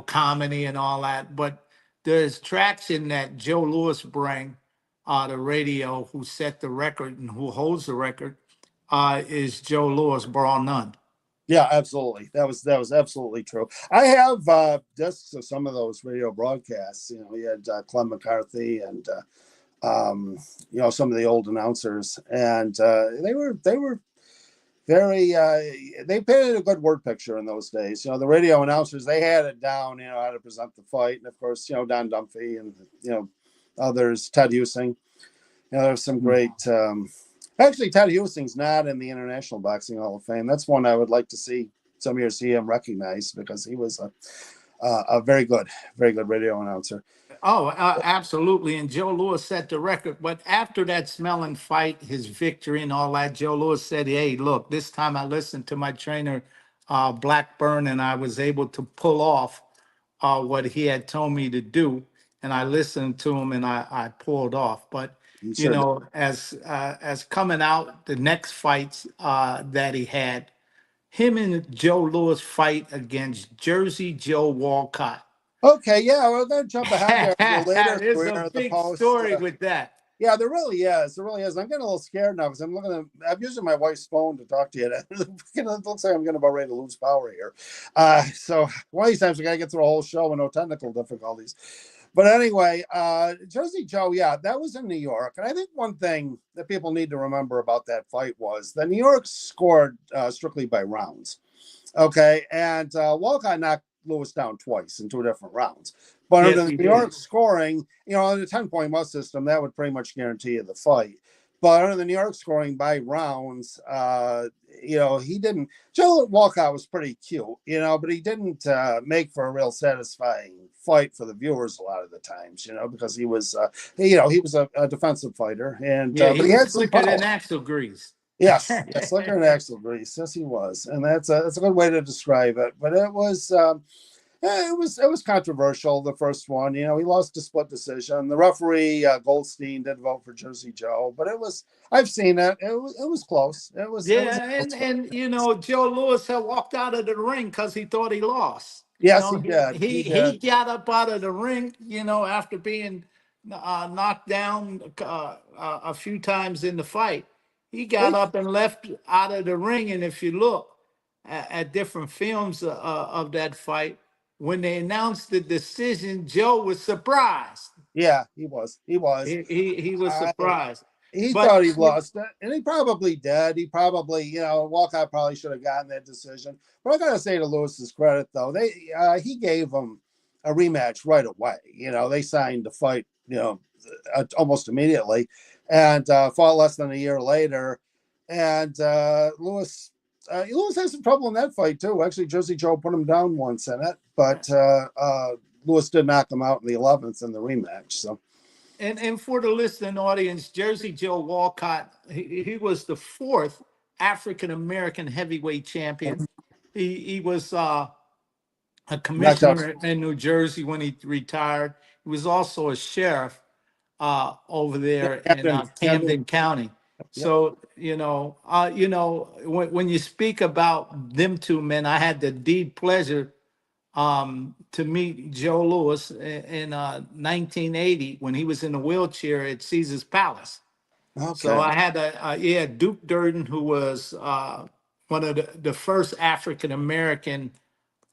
A: comedy and all that. But there's traction that Joe Louis bring to radio, who set the record and who holds the record, is Joe Louis, bar none.
B: Yeah, absolutely. That was absolutely true. I have discs of some of those radio broadcasts. We had Clem McCarthy and some of the old announcers, and they were very they painted a good word picture in those days. The radio announcers, they had it down, how to present the fight, and of course, Don Dumphy and others, Ted Husing. There's some great. Actually, Ted Husing's not in the International Boxing Hall of Fame. That's one I would like to see some years see him recognized, because he was a very good radio announcer.
A: Oh, absolutely. And Joe Louis set the record. But after that Smelling fight, his victory and all that, Joe Louis said, hey, look, this time I listened to my trainer, Blackburn, and I was able to pull off what he had told me to do. And I listened to him and I pulled off. But,
B: He sure did.
A: as coming out, the next fights that he had, him and Joe Louis fight against Jersey Joe Walcott.
B: Okay, yeah, we're going to jump ahead there to the later
A: There's
B: career
A: a
B: of the
A: big
B: post.
A: story with that.
B: Yeah, there really is. There really is. I'm getting a little scared now because I'm looking at. I'm using my wife's phone to talk to you. It looks like I'm getting about ready to lose power here. So one of these times we got to get through a whole show with no technical difficulties. But anyway, Jersey Joe, yeah, that was in New York, and I think one thing that people need to remember about that fight was that New York scored strictly by rounds. Okay, and Walcott knocked Lewis down twice in 2 different rounds. But
A: Yes,
B: under the
A: he
B: New York
A: did.
B: scoring, on the 10-point must system, that would pretty much guarantee you the fight. But under the New York scoring by rounds, he didn't. Joe Walcott was pretty cute, but he didn't make for a real satisfying fight for the viewers a lot of the times, because he was a defensive fighter, and
A: Yeah, he
B: but he
A: was
B: had some
A: slicker
B: power.
A: than axle grease.
B: Yes, yes, slicker and axle grease. Yes, he was, and that's a good way to describe it. But it was, it was controversial. The first one, he lost a split decision. The referee Goldstein did vote for Jersey Joe, but I've seen it. It was close. It was a
A: Yeah,
B: close fight.
A: Joe Louis had walked out of the ring because he thought he lost.
B: Yes, he did.
A: He
B: He did.
A: he got up out of the ring, after being knocked down a few times in the fight. He got
B: They,
A: up and left out of the ring. And if you look at different films of that fight, when they announced the decision, Joe was surprised.
B: yeah, he was. He was.
A: He was surprised,
B: He
A: but
B: thought he lost it, and he probably did. He probably, Walcott probably should have gotten that decision. But I gotta say to Lewis's credit, though, he gave him a rematch right away. They signed the fight, almost immediately, and fought less than a year later. And Lewis had some trouble in that fight too. Actually, Jersey Joe put him down once in it, but Lewis did knock him out in the 11th in the rematch. So.
A: and for the listening audience, Jersey Joe Walcott, he was the fourth African American heavyweight champion. He was a
B: Knocked out.
A: commissioner in New Jersey when he retired. He was also a sheriff over
B: Yeah,
A: there in
B: Camden.
A: Camden County.
B: Yep.
A: So when you speak about them two men, I had the deep pleasure to meet Joe Louis in 1980 when he was in a wheelchair at Caesar's Palace. So
B: Okay.
A: I had Duke Durden, who was one of the first African American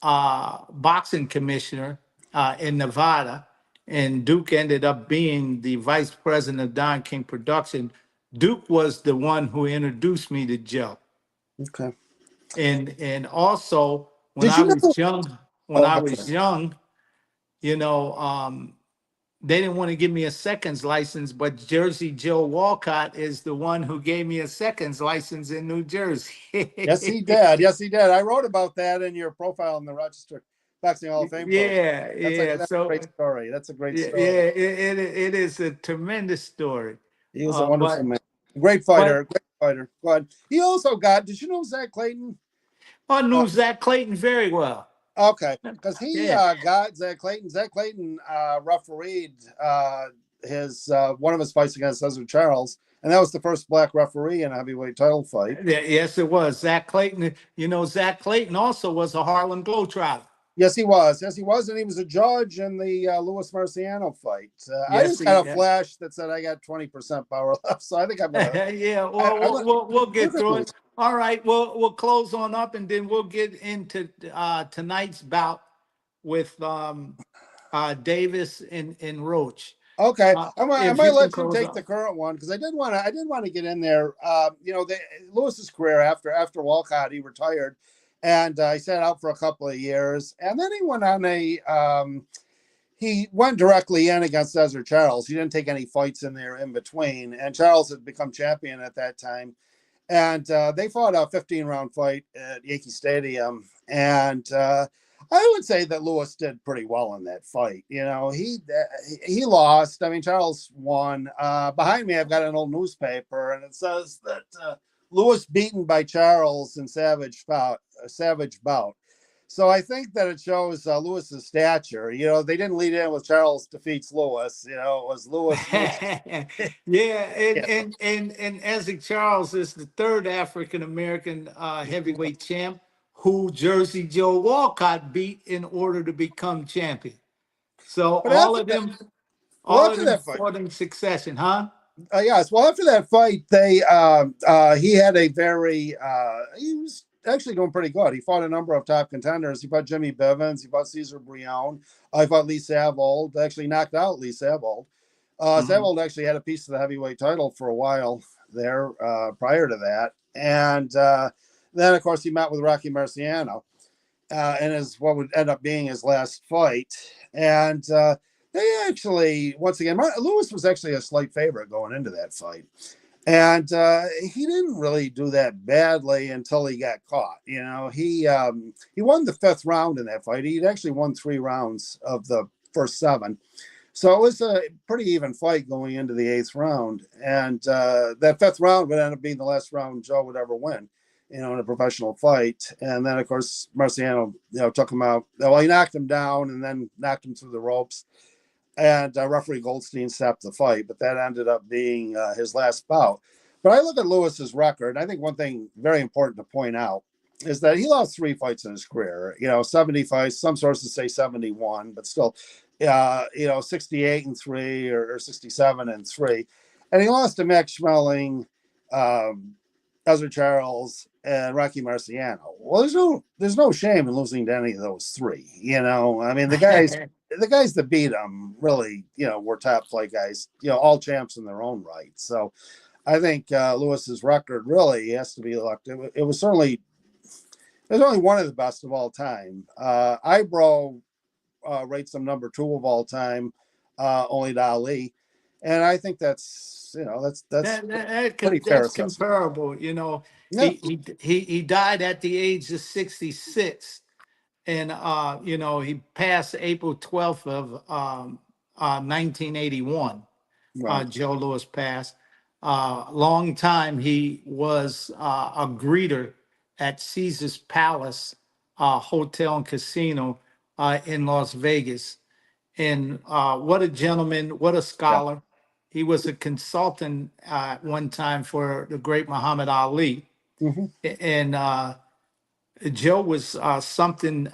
A: boxing commissioner in Nevada, and Duke ended up being the vice president of Don King Production. Duke was the one who introduced me to Joe,
B: Okay.
A: and also
B: Did you know?
A: when
B: Oh,
A: I
B: okay.
A: was young, you know, they didn't want to give me a seconds license, but Jersey Joe Walcott is the one who gave me a seconds license in New Jersey.
B: Yes, he did. Yes, he did. I wrote about that in your profile in the Rochester Boxing Hall of Fame program.
A: Yeah, yeah.
B: That's a
A: So
B: great story. That's a great
A: yeah,
B: story.
A: it is a tremendous story.
B: He was a
A: But
B: wonderful man. Great
A: but
B: fighter. Great fighter. Go ahead. He also got. Did you know Zach Clayton?
A: I
B: Uh,
A: knew Zach Clayton very well.
B: okay, because he
A: Yeah.
B: got Zach Clayton. Zach Clayton refereed his one of his fights against Cesar Charles, and that was the first black referee in a heavyweight title fight.
A: Yes, it was. Zach Clayton, Zach Clayton also was a Harlem Globetrotter.
B: Yes, he was. Yes, he was, and he was a judge in the Louis Marciano fight. I
A: Yes,
B: just got a
A: yeah.
B: flash that said I got 20% power left, so I think I'm gonna.
A: Yeah,
B: I,
A: well,
B: I'm
A: we'll,
B: gonna.
A: we'll
B: We're
A: get
B: gonna
A: through
B: lose.
A: it. All right, we'll close on up, and then we'll get into tonight's bout with Davis and Roach.
B: Okay, I
A: If
B: might
A: you can
B: let you
A: close
B: take
A: up.
B: the current one because I did want to get in there. Lewis's career after Walcott, he retired, and he sat out for a couple of years, and then he went on he went directly in against Cesar Charles. He didn't take any fights in there in between, and Charles had become champion at that time, and they fought a 15-round fight at Yankee Stadium, and I would say that Lewis did pretty well in that fight. He lost. I mean, Charles won. Behind me, I've got an old newspaper, and it says that Lewis beaten by Charles in savage bout. So I think that it shows Lewis's stature. They didn't lead in with Charles defeats Lewis. It was Lewis.
A: Yeah,
B: Yeah.
A: and Isaac Charles is the third African American heavyweight champ who Jersey Joe Walcott beat in order to become champion. So
B: But after that, well,
A: all of
B: after
A: them
B: that fight,
A: fought in succession, huh?
B: yes, well, after that fight, he had a very he was actually doing pretty good. He fought a number of top contenders. He fought Jimmy Bivens. He fought Cesar Brion. He fought Lee Savold. Actually knocked out Lee Savold.
A: Mhm.
B: Savold actually had a piece of the heavyweight title for a while there prior to that, and then of course he met with Rocky Marciano in his what would end up being his last fight. And they actually, once again, Lewis was actually a slight favorite going into that fight. And he didn't really do that badly until he got caught. You know, he won the fifth round in that fight. He'd actually won 3 rounds of the first 7. So it was a pretty even fight going into the 8th round. And that 5th round would end up being the last round Joe would ever win, in a professional fight. And then, of course, Marciano, took him out. Well, he knocked him down and then knocked him through the ropes. And referee Goldstein stopped the fight, but that ended up being his last bout. But I look at Lewis's record. I think one thing very important to point out is that he lost 3 fights in his career. 70 fights. Some sources say 71, but still, 68-3 or 67-3, and he lost to Max Schmeling, Ezra Charles, and Rocky Marciano. Well, there's no shame in losing to any of those 3. I mean, the guys that beat him really, were top flight guys, all champs in their own right. So I think Lewis's record really has to be looked. It was certainly only one of the best of all time. Ibro rates him number 2 of all time, only to Ali, and I think that's pretty fair
A: That's
B: assessment.
A: comparable.
B: Yeah,
A: He died at the age of 66, and he passed April 12th of 1981.
B: right.
A: Joe Louis passed. Long time he was a greeter at Caesar's Palace Hotel and Casino in Las Vegas. And what a gentleman, what a
B: Yeah.
A: scholar. He was a consultant one time for the great Muhammad Ali.
B: Hmm.
A: And Joe was something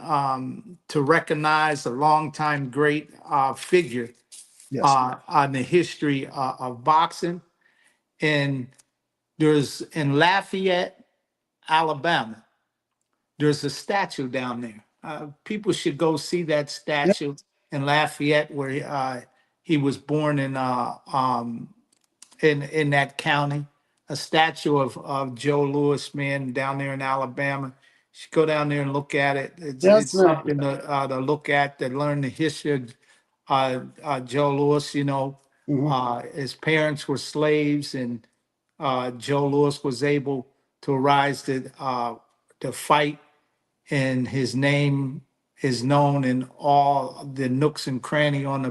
A: to recognize, a longtime great figure
B: Yes.
A: on the history of boxing. And there's in Lafayette, Alabama, there's a statue down there. People should go see that
B: Yeah.
A: statue in Lafayette, where he was born in that county. A statue of Joe Louis, man, down there in Alabama. You should go down there and look at it. It's
B: That's nice.
A: something to look at, to learn the history of Joe Louis.
B: Hmm.
A: His parents were slaves, and Joe Louis was able to rise to fight, and his name is known in all the nooks and cranny on the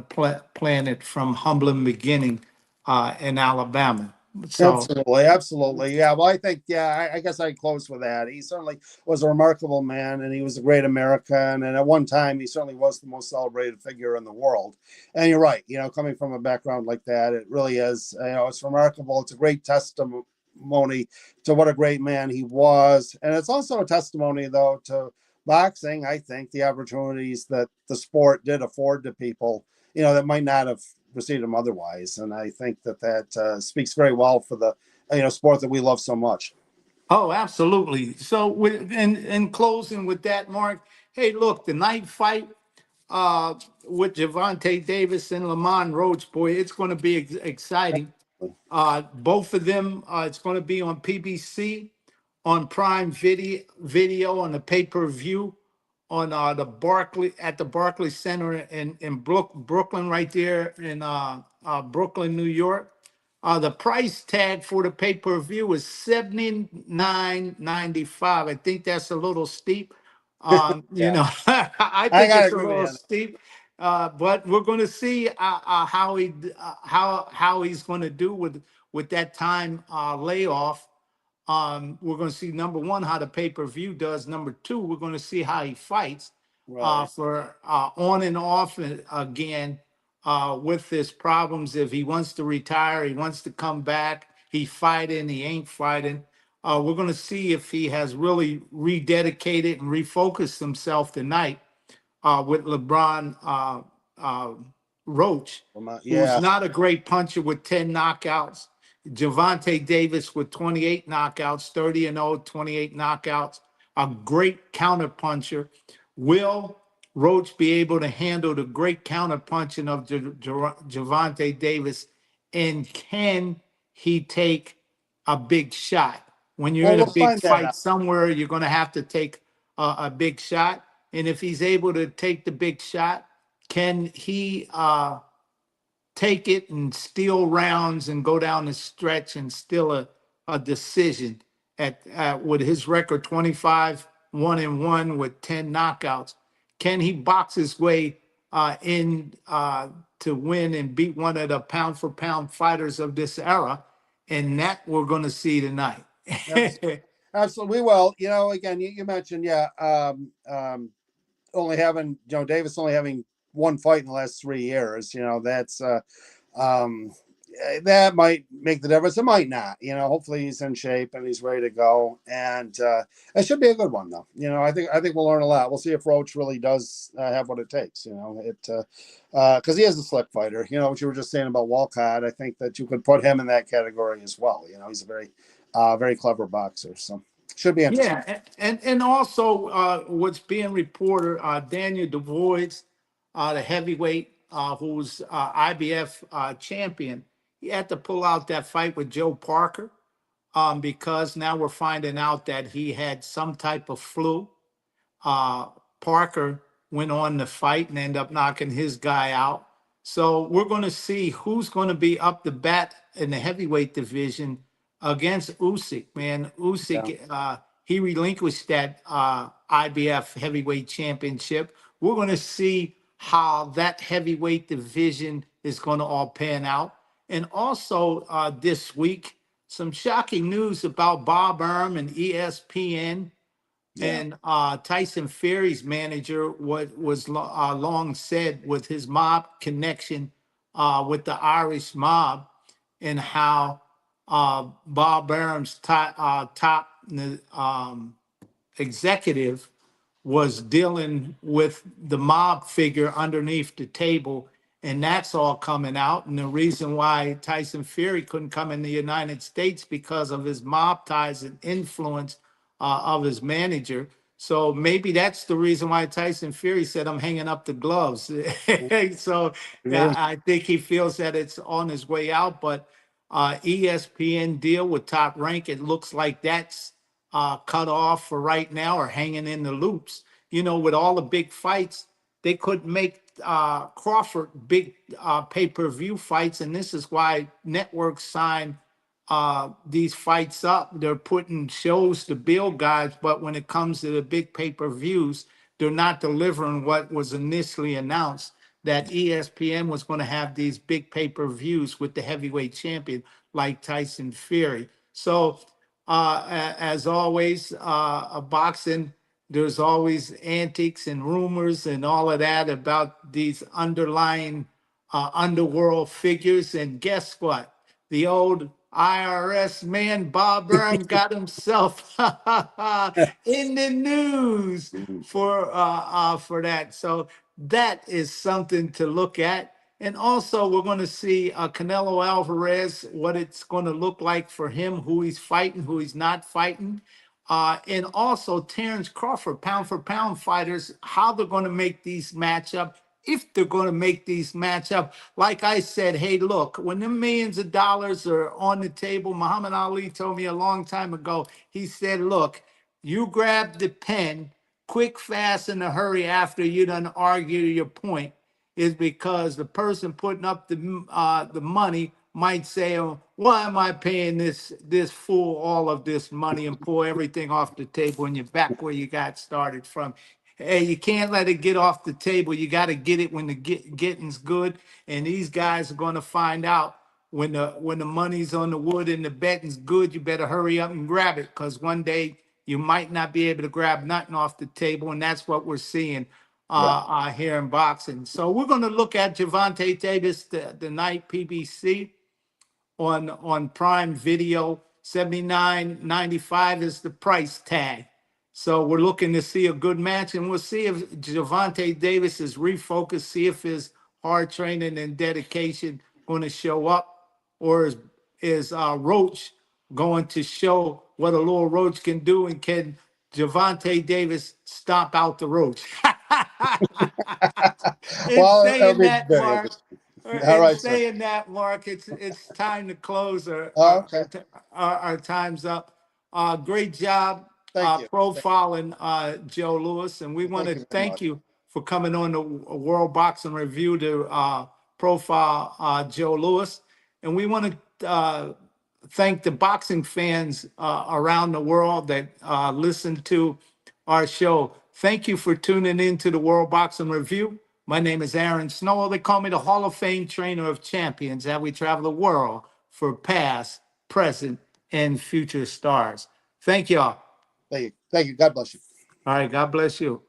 A: planet, from humbling beginning in Alabama. So,
B: Absolutely, absolutely. Yeah. Well, I think, yeah, I guess I'd close with that. He certainly was a remarkable man, and he was a great American. And at one time, he certainly was the most celebrated figure in the world. And you're right. Coming from a background like that, it really is. It's remarkable. It's a great testimony to what a great man he was, and it's also a testimony, though, to boxing. I think the opportunities that the sport did afford to people, that might not have received them otherwise. And I think that speaks very well for the sport that we love so much.
A: oh, absolutely. So, in closing with that, Mark, hey, look, the night fight with Javante Davis and Lamont Roach, boy, it's going to be exciting. Both of them, it's going to be on PBC, on Prime Video, on the pay-per-view, on the Barclay Center in Brooklyn, right there in Brooklyn, New York. The price tag for the pay-per-view is $79.95. I think that's a little steep.
B: Yeah,
A: I
B: I
A: think
B: gotta
A: it's a
B: agree with
A: little
B: you.
A: steep. But we're going to see how he's going to do with that time layoff. We're going to see, number one, how the pay-per-view does. Number two, we're going to see how he fights
B: Right.
A: for on and off again with his problems. If he wants to retire, he wants to come back, he fighting, he ain't fighting. We're going to see if he has really rededicated and refocused himself tonight with LeBron Roach, who's
B: Yeah.
A: not a great puncher with 10 knockouts. Javante Davis with 28 knockouts, 30-0, 28 knockouts, a great counter puncher. Will Roach be able to handle the great counter punching of Javante Davis? And can he take a big shot? When you're
B: Well,
A: in a
B: we'll
A: big
B: find that
A: fight
B: out.
A: somewhere, you're going to have to take a big shot. And if he's able to take the big shot, can he take it and steal rounds and go down the stretch and steal a decision with his record 25 1-1 with 10 knockouts? Can he box his way in to win and beat one of the pound for pound fighters of this era? And that we're going to see tonight.
B: Absolutely. Well, again, you mentioned, yeah, only having, Davis only having one fight in the last 3 years. That's um, that might make the difference. It might not. Hopefully he's in shape and he's ready to go, and it should be a good one, though. I think we'll learn a lot. We'll see if Roach really does have what it takes. Because he is a slick fighter. What you were just saying about Walcott, I think that you could put him in that category as well. He's a very clever boxer. So should be interesting.
A: Yeah, and also what's being reported, Daniel DeVoy's, the heavyweight, who's IBF champion, he had to pull out that fight with Joe Parker because now we're finding out that he had some type of flu. uh, Parker went on to fight and ended up knocking his guy out. So we're going to see who's going to be up the bat in the heavyweight division against Usyk. Man,
B: Yeah.
A: Usyk, he relinquished that IBF heavyweight championship. We're going to see how that heavyweight division is going to all pan out. And also this week, some shocking news about Bob Arum and ESPN
B: Yeah.
A: and Tyson Fury's manager, what was long said with his mob connection with the Irish mob, and how Bob Arum's top executive was dealing with the mob figure underneath the table, and that's all coming out. And the reason why Tyson Fury couldn't come in the United States because of his mob ties and influence of his manager. So maybe that's the reason why Tyson Fury said, "I'm hanging up the gloves." So I think he feels that it's on his way out. But ESPN deal with Top Rank, it looks like that's cut off for right now or hanging in the loops. With all the big fights, they couldn't make Crawford big pay-per-view fights, and this is why networks sign these fights up. They're putting shows to build guys, but when it comes to the big pay-per-views, they're not delivering what was initially announced, that ESPN was going to have these big pay-per-views with the heavyweight champion like Tyson Fury. So as always, boxing, there's always antics and rumors and all of that about these underlying underworld figures. And guess what? The old IRS man, Bob Arum, got himself in the news for that. So that is something to look at. And also, we're going to see Canelo Alvarez, what it's going to look like for him, who he's fighting, who he's not fighting. And also Terrence Crawford, pound for pound fighters, how they're going to make these match up, if they're going to make these match up. Like I said, hey, look, when the millions of dollars are on the table, Muhammad Ali told me a long time ago, he said, look, you grab the pen quick, fast, in a hurry after you done argue your point, is because the person putting up the money might say, oh, why am I paying this fool all of this money, and pull everything off the table and you're back where you got started from. Hey, you can't let it get off the table. You got to get it when the getting's good. And these guys are going to find out when the money's on the wood and the betting's good. You better hurry up and grab it, because one day you might not be able to grab nothing off the table, and that's what we're seeing
B: Yeah.
A: here in boxing. So we're going to look at Javante Davis the night PBC on Prime Video. 79.95 is the price tag. So we're looking to see a good match, and we'll see if Javante Davis is refocused, see if his hard training and dedication going to show up, or is Roach going to show what a little Roach can do, and can Javante Davis stomp out the Roach? In
B: Well, it'll
A: saying
B: be
A: that,
B: very
A: Mark,
B: interesting. All
A: in
B: right, sir.
A: saying that, Mark, it's time to close.
B: Oh, okay.
A: Our time's up. Great job
B: Thank you.
A: profiling Joe Louis, and we want
B: Thank
A: to
B: you very
A: thank
B: much.
A: you for coming on the World Boxing Review to profile Joe Louis, and we want to thank the boxing fans around the world that listen to our show. Thank you for tuning in to the World Boxing Review. My name is Aaron Snow. They call me the Hall of Fame trainer of champions, and we travel the world for past, present, and future stars. Thank y'all.
B: Thank you. Thank you. God bless you.
A: All right, God bless you.